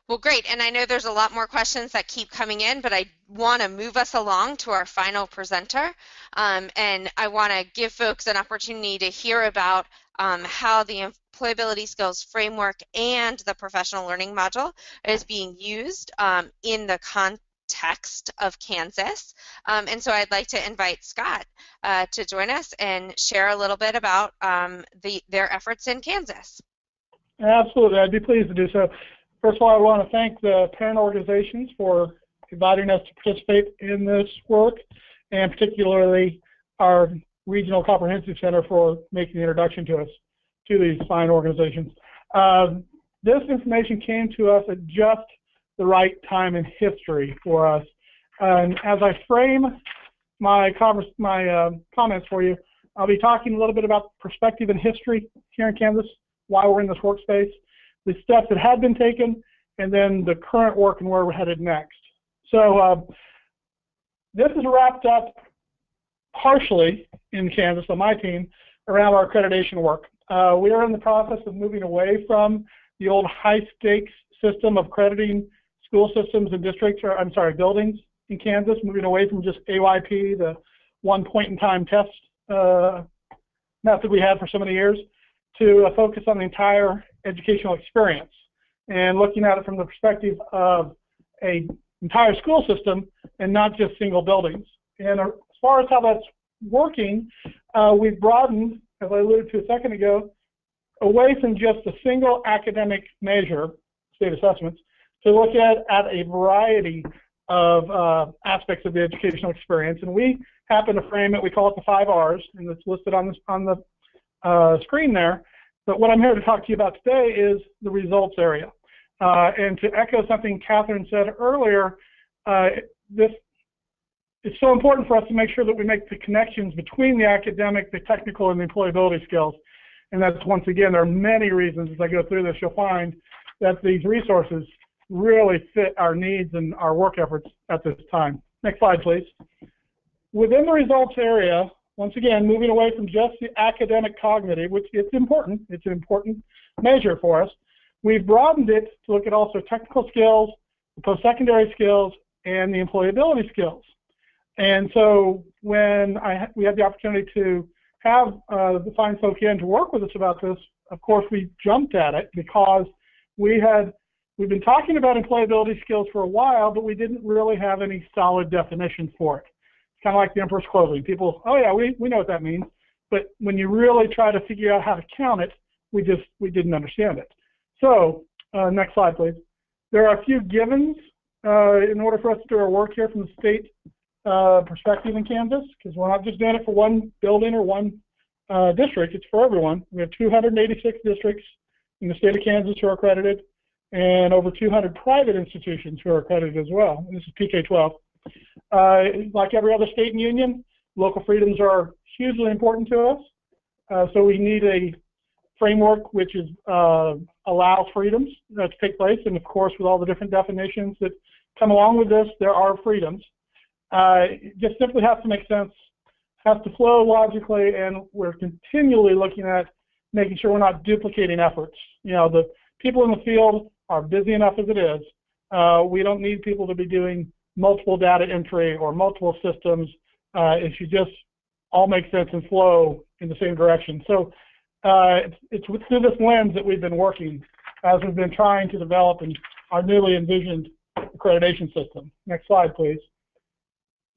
Well, great. And I know there's a lot more questions that keep coming in, but I want to move us along to our final presenter. And I want to give folks an opportunity to hear about how the Employability Skills Framework and the Professional Learning Module is being used in the context of Kansas. And so I'd like to invite Scott to join us and share a little bit about their efforts in Kansas. Absolutely. I'd be pleased to do so. First of all, I want to thank the parent organizations for inviting us to participate in this work, and particularly our Regional Comprehensive Center for making the introduction to us, to these fine organizations. This information came to us at just the right time in history for us. And as I frame my comments for you, I'll be talking a little bit about perspective and history here in Kansas, why we're in this workspace, the steps that had been taken, and then the current work and where we're headed next. So this is wrapped up partially in Kansas on my team around our accreditation work. We are in the process of moving away from the old high-stakes system of crediting school systems and districts, or I'm sorry, buildings in Kansas, moving away from just AYP, the one point-in-time test method we had for so many years, to a focus on the entire educational experience and looking at it from the perspective of an entire school system and not just single buildings. And as far as how that's working, we've broadened, as I alluded to a second ago, away from just a single academic measure, state assessments, to look at a variety of aspects of the educational experience. And we happen to frame it, we call it the 5 R's, and it's listed on the screen there. But what I'm here to talk to you about today is the results area. And to echo something Catherine said earlier, this is so important for us to make sure that we make the connections between the academic, the technical, and the employability skills. And that's, once again, there are many reasons as I go through this, you'll find that these resources really fit our needs and our work efforts at this time. Next slide, please. Within the results area, once again, moving away from just the academic cognitive, which it's an important measure for us, we've broadened it to look at also technical skills, the post-secondary skills, and the employability skills. And so when we had the opportunity to have the fine folk in to work with us about this, of course we jumped at it because we've been talking about employability skills for a while, but we didn't really have any solid definitions for it. Kind of like the emperor's clothing. People, oh yeah, we know what that means, but when you really try to figure out how to count it, we didn't understand it. So next slide, please. There are a few givens in order for us to do our work here from the state perspective in Kansas, because we're not just doing it for one building or one district, it's for everyone. We have 286 districts in the state of Kansas who are accredited, and over 200 private institutions who are accredited as well. And this is PK-12. Like every other state and union, local freedoms are hugely important to us. So we need a framework which is allows freedoms to take place, and of course with all the different definitions that come along with this, there are freedoms. It just simply has to make sense, has to flow logically, and we're continually looking at making sure we're not duplicating efforts. You know, the people in the field are busy enough as it is. We don't need people to be doing multiple data entry or multiple systems. It should just all make sense and flow in the same direction. So it's through this lens that we've been working as we've been trying to develop our newly envisioned accreditation system. Next slide, please.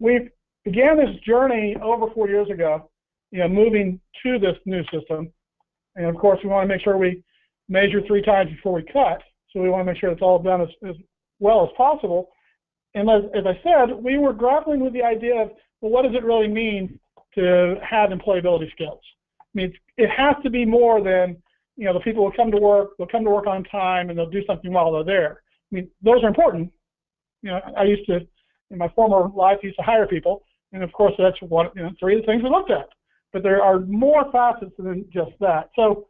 We began this journey over 4 years ago, moving to this new system. And of course, we want to make sure we measure 3 times before we cut. So we want to make sure it's all done as well as possible. And as I said, we were grappling with the idea of, well, what does it really mean to have employability skills? I mean, it has to be more than, the people will come to work, they'll come to work on time, and they'll do something while they're there. mean, those are important. You know, I used to, in my former life, used to hire people, and of course that's one, you know, 3 of the things we looked at. But there are more facets than just that. So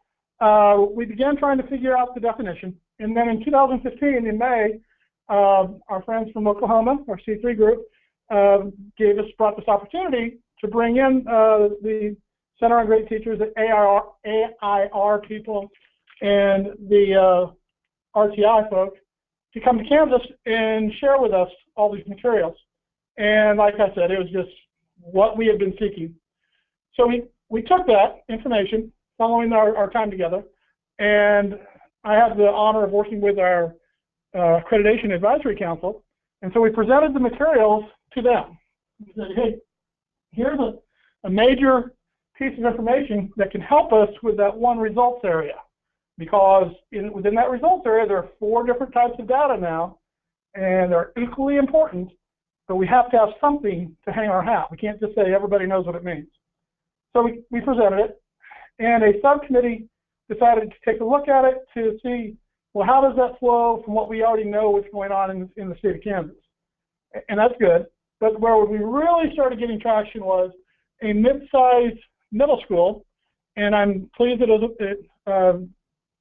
we began trying to figure out the definition, and then in 2015, in May, our friends from Oklahoma, our C3 group, brought this opportunity to bring in the Center on Great Teachers, the AIR people, and the RTI folks to come to Kansas and share with us all these materials. And like I said, it was just what we had been seeking. So we took that information following our time together, and I had the honor of working with our Accreditation Advisory Council, and so we presented the materials to them. We said, hey, here's a major piece of information that can help us with that one results area, because within that results area there are 4 different types of data now, and they're equally important, but we have to have something to hang our hat. We can't just say everybody knows what it means. So we presented it, and a subcommittee decided to take a look at it to see, well, how does that flow from what we already know what's going on in the state of Kansas? And that's good. But where we really started getting traction was a mid-sized middle school, and I'm pleased that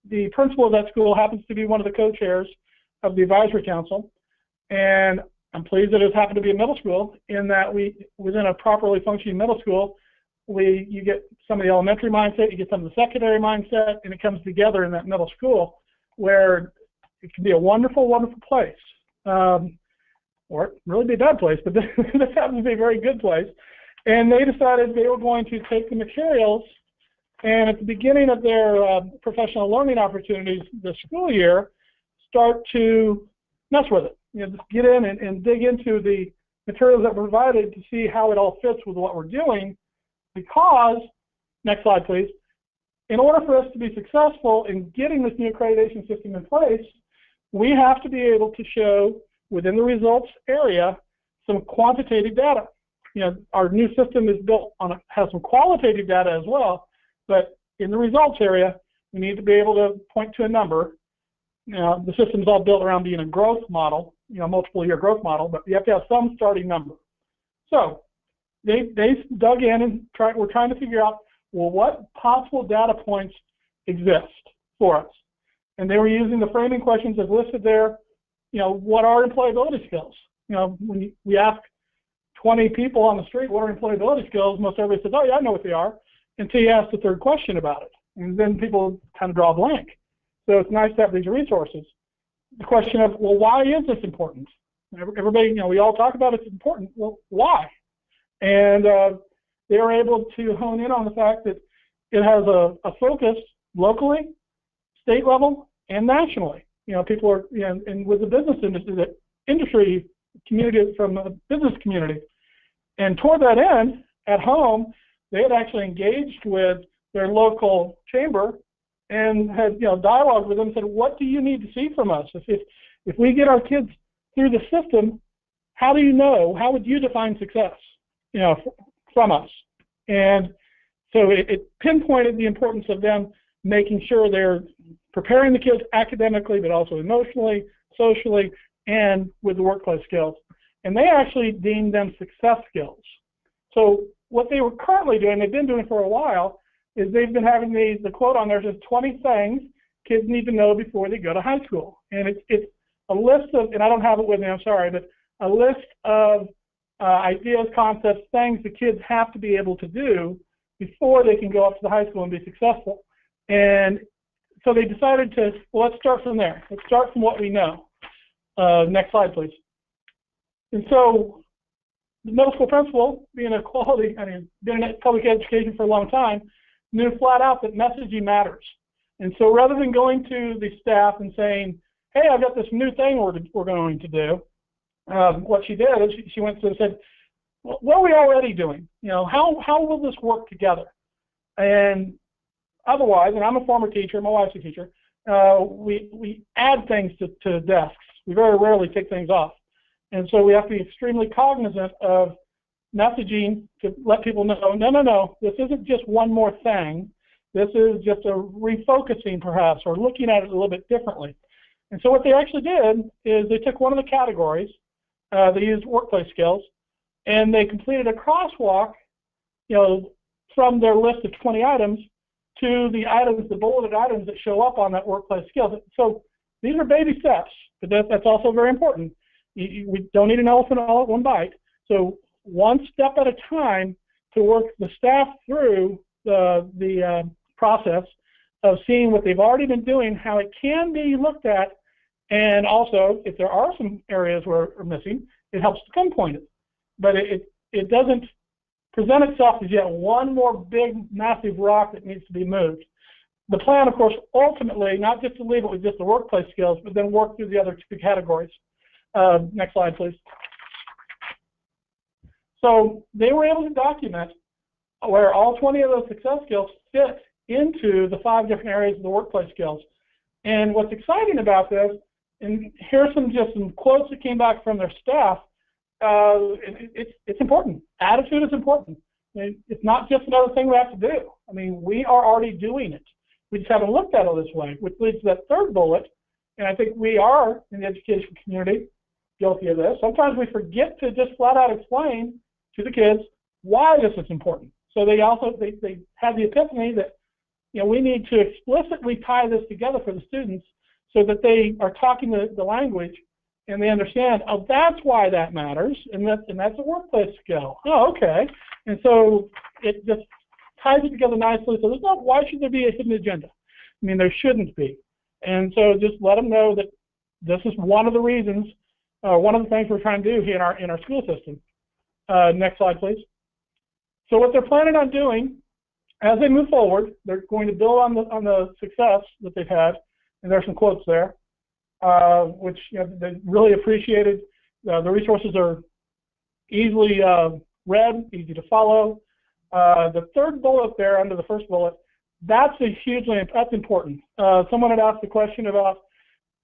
the principal of that school happens to be one of the co-chairs of the advisory council, and I'm pleased that it happened to be a middle school in that within a properly functioning middle school, you get some of the elementary mindset, you get some of the secondary mindset, and it comes together in that middle school where it can be a wonderful, wonderful place. Or really be a bad place, but this happens to be a very good place. And they decided they were going to take the materials, and at the beginning of their professional learning opportunities this school year, start to mess with it. You know, just get in and dig into the materials that were provided to see how it all fits with what we're doing. Because, next slide please, in order for us to be successful in getting this new accreditation system in place, we have to be able to show within the results area some quantitative data. You know, our new system is built on has some qualitative data as well, but in the results area, we need to be able to point to a number. You know, the system's all built around being a growth model, you know, multiple year growth model, but you have to have some starting number. So they dug in and we're trying to figure out, well, what possible data points exist for us? And they were using the framing questions as listed there. You know, what are employability skills? You know, when we ask 20 people on the street, what are employability skills? Most everybody says, oh yeah, I know what they are, until you ask the 3rd question about it. And then people kind of draw a blank. So it's nice to have these resources. The question of, well, why is this important? Everybody, you know, we all talk about it's important. Well, why? And they were able to hone in on the fact that it has a focus locally, state level, and nationally. You know, people are, you know, and with the business industry, the industry community from the business community. And toward that end, at home, they had actually engaged with their local chamber and had, you know, dialogue with them and said, what do you need to see from us? If we get our kids through the system, how do you know, how would you define success, you know, from us? And so it pinpointed the importance of them making sure they're preparing the kids academically, but also emotionally, socially, and with the workplace skills. And they actually deemed them success skills. So what they were currently doing, they've been doing for a while, is they've been having the quote on there says 20 things kids need to know before they go to high school. And it's a list of, and I don't have it with me, I'm sorry, but a list of ideas, concepts, things the kids have to be able to do before they can go up to the high school and be successful. And so they decided to, well, let's start from there. Let's start from what we know. Next slide, please. And so the middle school principal, being a quality, been in public education for a long time, knew flat out that messaging matters. And so rather than going to the staff and saying, hey, I've got this new thing we're going to do, what she did is she went to and said, well, what are we already doing? You know, how will this work together? And otherwise, and I'm a former teacher, my wife's a teacher, we add things to desks. We very rarely take things off. And so we have to be extremely cognizant of messaging to let people know, no, this isn't just one more thing. This is just a refocusing perhaps, or looking at it a little bit differently. And so what they actually did is they took one of the categories, they used workplace skills, and they completed a crosswalk, from their list of 20 items to the items, the bulleted items that show up on that workplace skills. So these are baby steps, but that's also very important. We don't need an elephant all at one bite. So one step at a time to work the staff through the process of seeing what they've already been doing, how it can be looked at, and also if there are some areas where are missing, it helps to pinpoint it. But it doesn't present itself as yet one more big, massive rock that needs to be moved. The plan, of course, ultimately, not just to leave it with just the workplace skills, but then work through the other two categories. Next slide, please. So they were able to document where all 20 of those success skills fit into the 5 different areas of the workplace skills. And what's exciting about this, and here's just some quotes that came back from their staff, it's important. Attitude is important. It's not just another thing we have to do. I mean, we are already doing it. We just haven't looked at it this way, which leads to that third bullet. And I think we are, in the education community, guilty of this. Sometimes we forget to just flat out explain to the kids why this is important. So they have the epiphany that we need to explicitly tie this together for the students so that they are talking the language and they understand, oh, that's why that matters, and that's a workplace skill. Oh, okay. And so it just ties it together nicely. So why should there be a hidden agenda? I mean, there shouldn't be. And so just let them know that this is one of the reasons, one of the things we're trying to do here in our school system. Next slide, please. So what they're planning on doing, as they move forward, they're going to build on the success that they've had, and there's some quotes there, which they really appreciated. The resources are easily read, easy to follow. The third bullet there under the first bullet, that's important. Someone had asked the question about,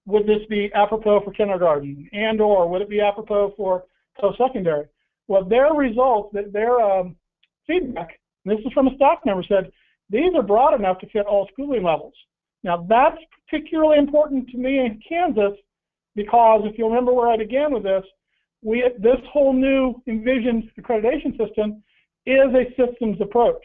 would this be apropos for kindergarten, and or would it be apropos for post-secondary? Well, their results, their feedback, and this is from a staff member, said these are broad enough to fit all schooling levels. Now that's particularly important to me in Kansas because if you'll remember where I began with this, this whole new envisioned accreditation system is a systems approach.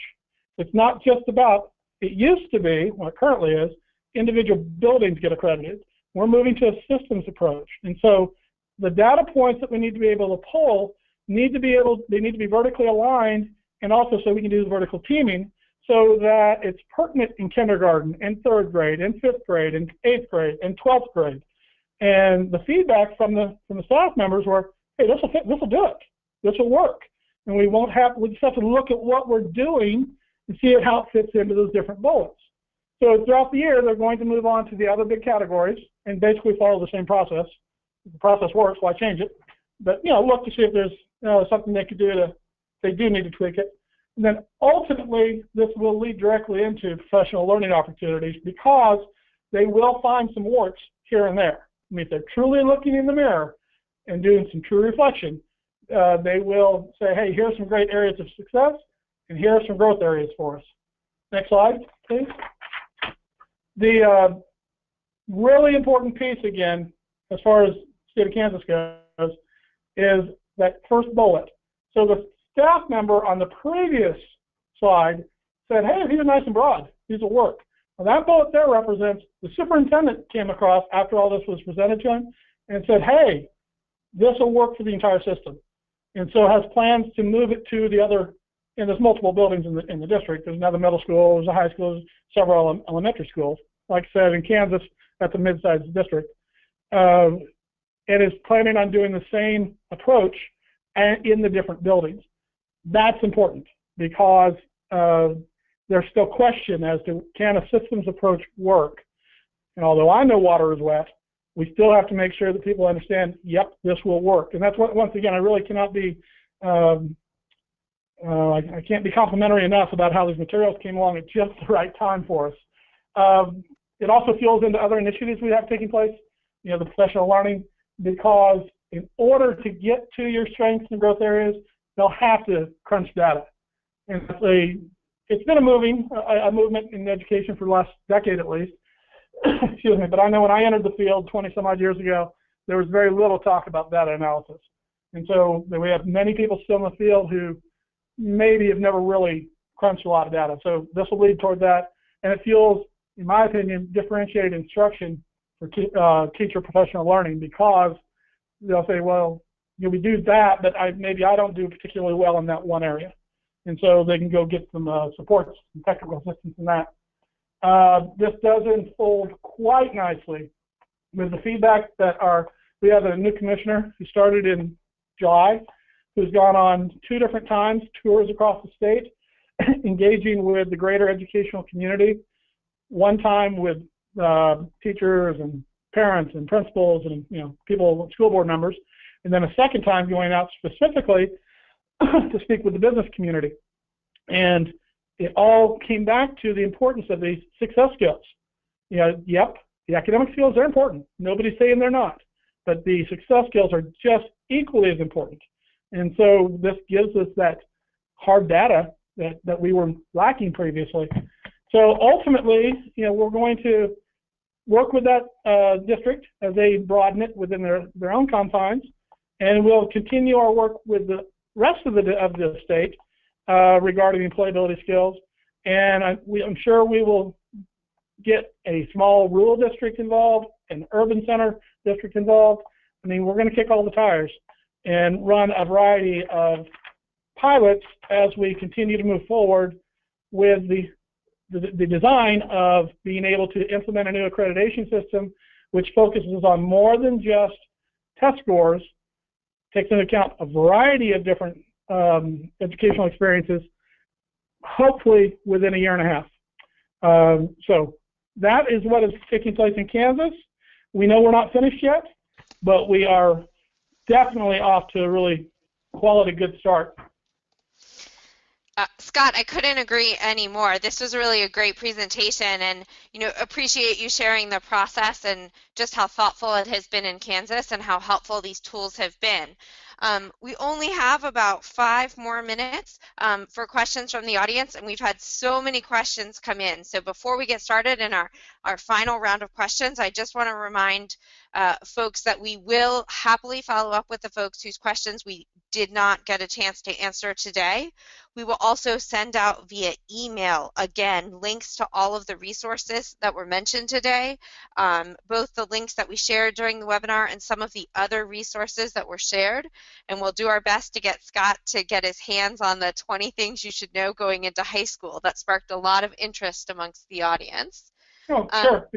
It's not just about, it used to be, what it currently is, individual buildings get accredited. We're moving to a systems approach. And so the data points that we need to be able to pull they need to be vertically aligned, and also so we can do the vertical teaming so that it's pertinent in kindergarten and 3rd grade and 5th grade and 8th grade and 12th grade. And the feedback from the staff members were, hey, this will do it. This will work. And we just have to look at what we're doing and see how it fits into those different bullets. So throughout the year, they're going to move on to the other big categories and basically follow the same process. If the process works, why change it? But, look to see if there's something they could do they do need to tweak it. And then ultimately, this will lead directly into professional learning opportunities because they will find some warts here and there. I mean, if they're truly looking in the mirror and doing some true reflection, they will say, hey, here's some great areas of success, and here are some growth areas for us. Next slide, please. The really important piece, again, as far as the state of Kansas goes, is that first bullet. So the staff member on the previous slide said, hey, these are nice and broad. These will work. Well, that bullet there represents the superintendent came across after all this was presented to him and said, hey, this will work for the entire system. And so has plans to move it to the other, and there's multiple buildings in the district. There's another middle school, there's a high school, there's several elementary schools. Like I said, in Kansas, that's a mid-sized district. It is planning on doing the same approach in the different buildings. That's important because there's still question as to can a systems approach work. And although I know water is wet, we still have to make sure that people understand, yep, this will work. And that's what, once again, I really cannot be, I can't be complimentary enough about how these materials came along at just the right time for us. It also fuels into other initiatives we have taking place, the professional learning, because in order to get to your strengths and growth areas, they'll have to crunch data. And it's been a movement in education for the last decade at least. excuse me, but I know when I entered the field 20 some odd years ago, there was very little talk about data analysis. And so we have many people still in the field who maybe have never really crunched a lot of data. So this will lead toward that. And it fuels, in my opinion, differentiated instruction for teacher professional learning, because they'll say, well, we do that, but maybe I don't do particularly well in that one area. And so they can go get some support and technical assistance in that. This does unfold quite nicely with the feedback that we have a new commissioner who started in July, who's gone on 2 different times, tours across the state, engaging with the greater educational community, one time with teachers and parents and principals and people, school board members, and then a second time going out specifically to speak with the business community. And it all came back to the importance of these success skills. Yep, the academic skills are important. Nobody's saying they're not. But the success skills are just equally as important. And so this gives us that hard data that we were lacking previously. So ultimately, we're going to work with that district as they broaden it within their own confines, and we'll continue our work with the rest of the state regarding employability skills. And I'm sure we will get a small rural district involved, an urban center district involved. I mean, we're going to kick all the tires and run a variety of pilots as we continue to move forward with the design of being able to implement a new accreditation system, which focuses on more than just test scores, takes into account a variety of different educational experiences, hopefully within a year and a half. So that is what is taking place in Kansas. We know we're not finished yet, but we are definitely off to a really quality good start. Scott, I couldn't agree anymore. This was really a great presentation, and appreciate you sharing the process and just how thoughtful it has been in Kansas and how helpful these tools have been. We only have about 5 more minutes for questions from the audience, and we've had so many questions come in. So before we get started in our final round of questions, I just want to remind folks that we will happily follow up with the folks whose questions we did not get a chance to answer today. We will also send out via email, again, links to all of the resources that were mentioned today, both the links that we shared during the webinar and some of the other resources that were shared. And we'll do our best to get Scott to get his hands on the 20 things you should know going into high school. That sparked a lot of interest amongst the audience. Oh, sure.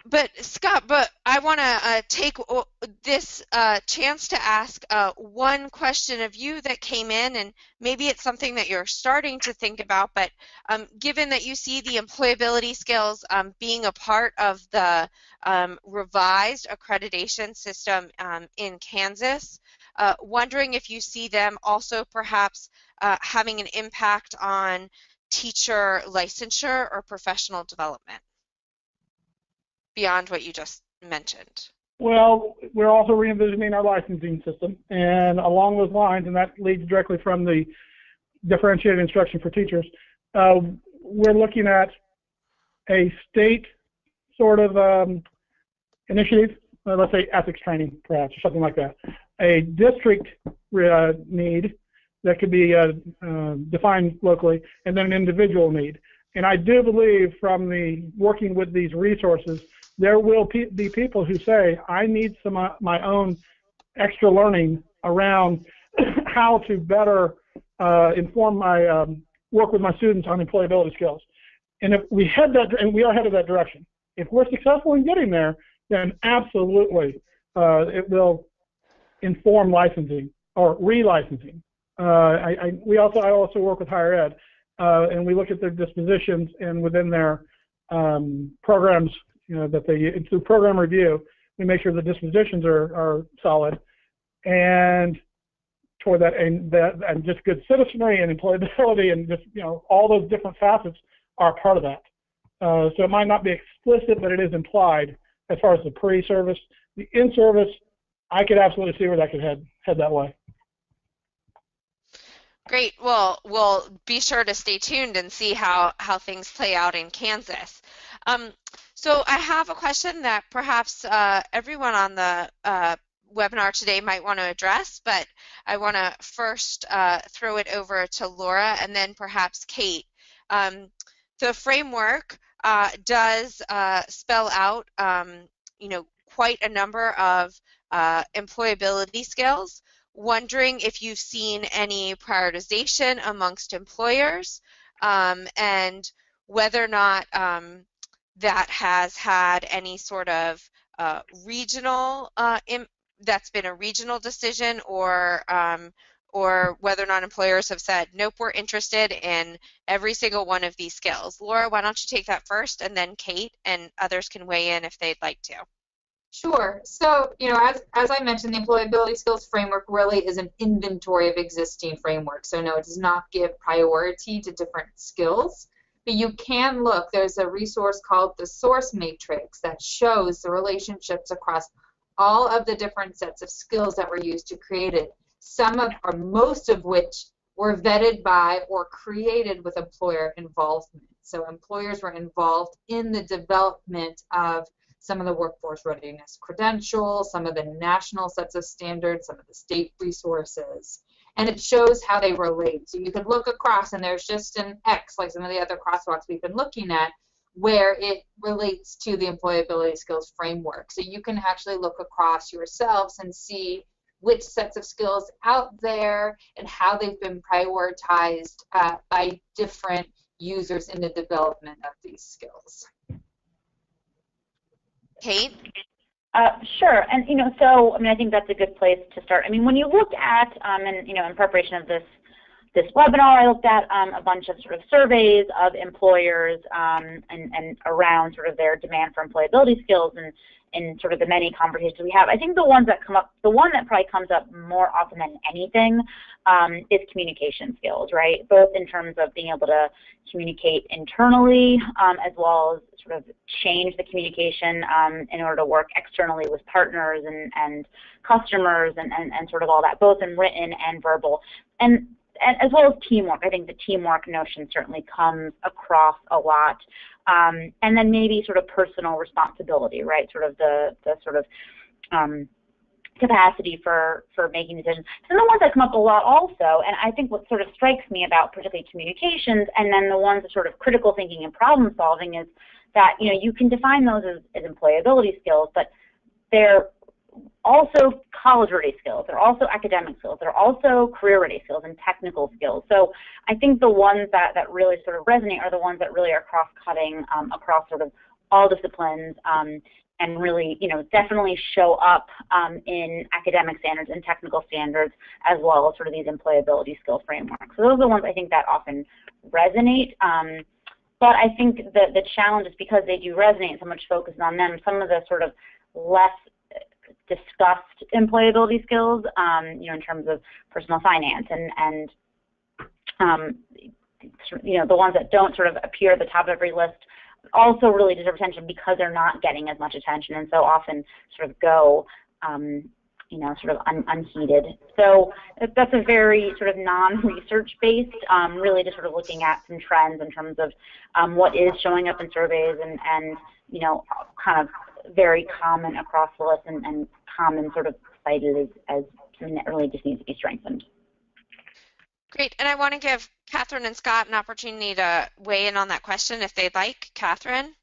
But Scott, I want to take this chance to ask one question of you that came in, and maybe it's something that you're starting to think about, but given that you see the employability skills being a part of the revised accreditation system in Kansas, wondering if you see them also perhaps having an impact on teacher licensure or professional development, beyond what you just mentioned? Well, we're also re-envisioning our licensing system, and along those lines, and that leads directly from the differentiated instruction for teachers, we're looking at a state sort of initiative, let's say ethics training perhaps, or something like that, a district need that could be defined locally, and then an individual need. And I do believe from the working with these resources, there will be people who say, I need some my own extra learning around how to better inform my work with my students on employability skills. And if we head that, and we are headed that direction, if we're successful in getting there, then absolutely it will inform licensing or relicensing. I also work with higher ed, and we look at their dispositions, and within their programs, that they through program review, we make sure the dispositions are solid, and toward that, and just good citizenry and employability, and just all those different facets are part of that. So it might not be explicit, but it is implied as far as the pre-service. The in-service, I could absolutely see where that could head that way. Great. Well, we'll be sure to stay tuned and see how things play out in Kansas. So I have a question that perhaps everyone on the webinar today might want to address, but I want to first throw it over to Laura and then perhaps Kate. The framework does spell out, quite a number of employability skills. Wondering if you've seen any prioritization amongst employers, and whether or not that has had any sort of regional, that's been a regional decision, or whether or not employers have said, nope, we're interested in every single one of these skills. Laura, why don't you take that first, and then Kate, and others can weigh in if they'd like to. Sure. So, as I mentioned, the Employability Skills Framework really is an inventory of existing frameworks. So, no, it does not give priority to different skills. But you can look. There's a resource called the Source Matrix that shows the relationships across all of the different sets of skills that were used to create it. Some of, or most of which, were vetted by or created with employer involvement. So, employers were involved in the development of some of the workforce readiness credentials, some of the national sets of standards, some of the state resources, and it shows how they relate. So you could look across, and there's just an X, like some of the other crosswalks we've been looking at, where it relates to the Employability Skills Framework. So you can actually look across yourselves and see which sets of skills out there and how they've been prioritized by different users in the development of these skills. Kate? Sure, and so I think that's a good place to start. When you look at, in preparation of this webinar, I looked at a bunch of sort of surveys of employers and around sort of their demand for employability skills, and in sort of the many conversations we have. I think the one that probably comes up more often than anything is communication skills, right? Both in terms of being able to communicate internally, as well as sort of change the communication in order to work externally with partners and customers and sort of all that, both in written and verbal. And as well as teamwork. I think the teamwork notion certainly comes across a lot. And then maybe sort of personal responsibility, right? Sort of the sort of capacity for making decisions. So the ones that come up a lot also, and I think what sort of strikes me about particularly communications, and then the ones that sort of critical thinking and problem solving, is that you can define those as employability skills, but they're also college-ready skills, they're also academic skills, they're also career-ready skills and technical skills. So I think the ones that really sort of resonate are the ones that really are cross-cutting across sort of all disciplines, and really, definitely show up in academic standards and technical standards, as well as sort of these employability skill frameworks. So those are the ones I think that often resonate. But I think the challenge is because they do resonate and so much focus on them, some of the sort of less discussed employability skills, in terms of personal finance and the ones that don't sort of appear at the top of every list also really deserve attention because they're not getting as much attention, and so often sort of go, sort of unheeded. So that's a very sort of non-research based, really just sort of looking at some trends in terms of what is showing up in surveys and kind of very common across the list and common sort of cited as something that really just needs to be strengthened. Great, and I want to give Catherine and Scott an opportunity to weigh in on that question if they'd like. Catherine?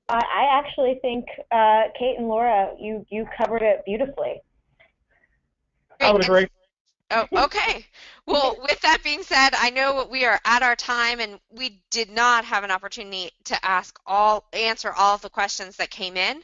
I actually think, Kate and Laura, you covered it beautifully. I would agree. Oh, okay. Well, with that being said, I know we are at our time, and we did not have an opportunity to answer all of the questions that came in.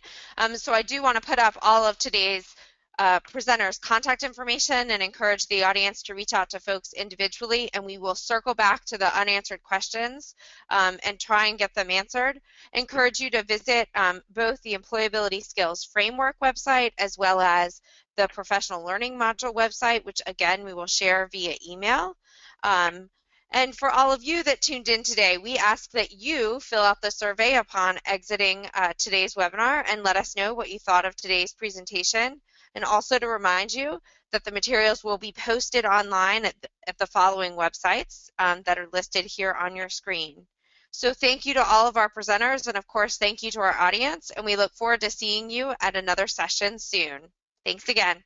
So I do want to put up all of today's presenters' contact information and encourage the audience to reach out to folks individually, and we will circle back to the unanswered questions and try and get them answered. Encourage you to visit both the Employability Skills Framework website as well as the Professional Learning Module website, which again we will share via email. And for all of you that tuned in today, we ask that you fill out the survey upon exiting today's webinar and let us know what you thought of today's presentation. And also to remind you that the materials will be posted online at the following websites that are listed here on your screen. So thank you to all of our presenters, and of course, thank you to our audience, and we look forward to seeing you at another session soon. Thanks again.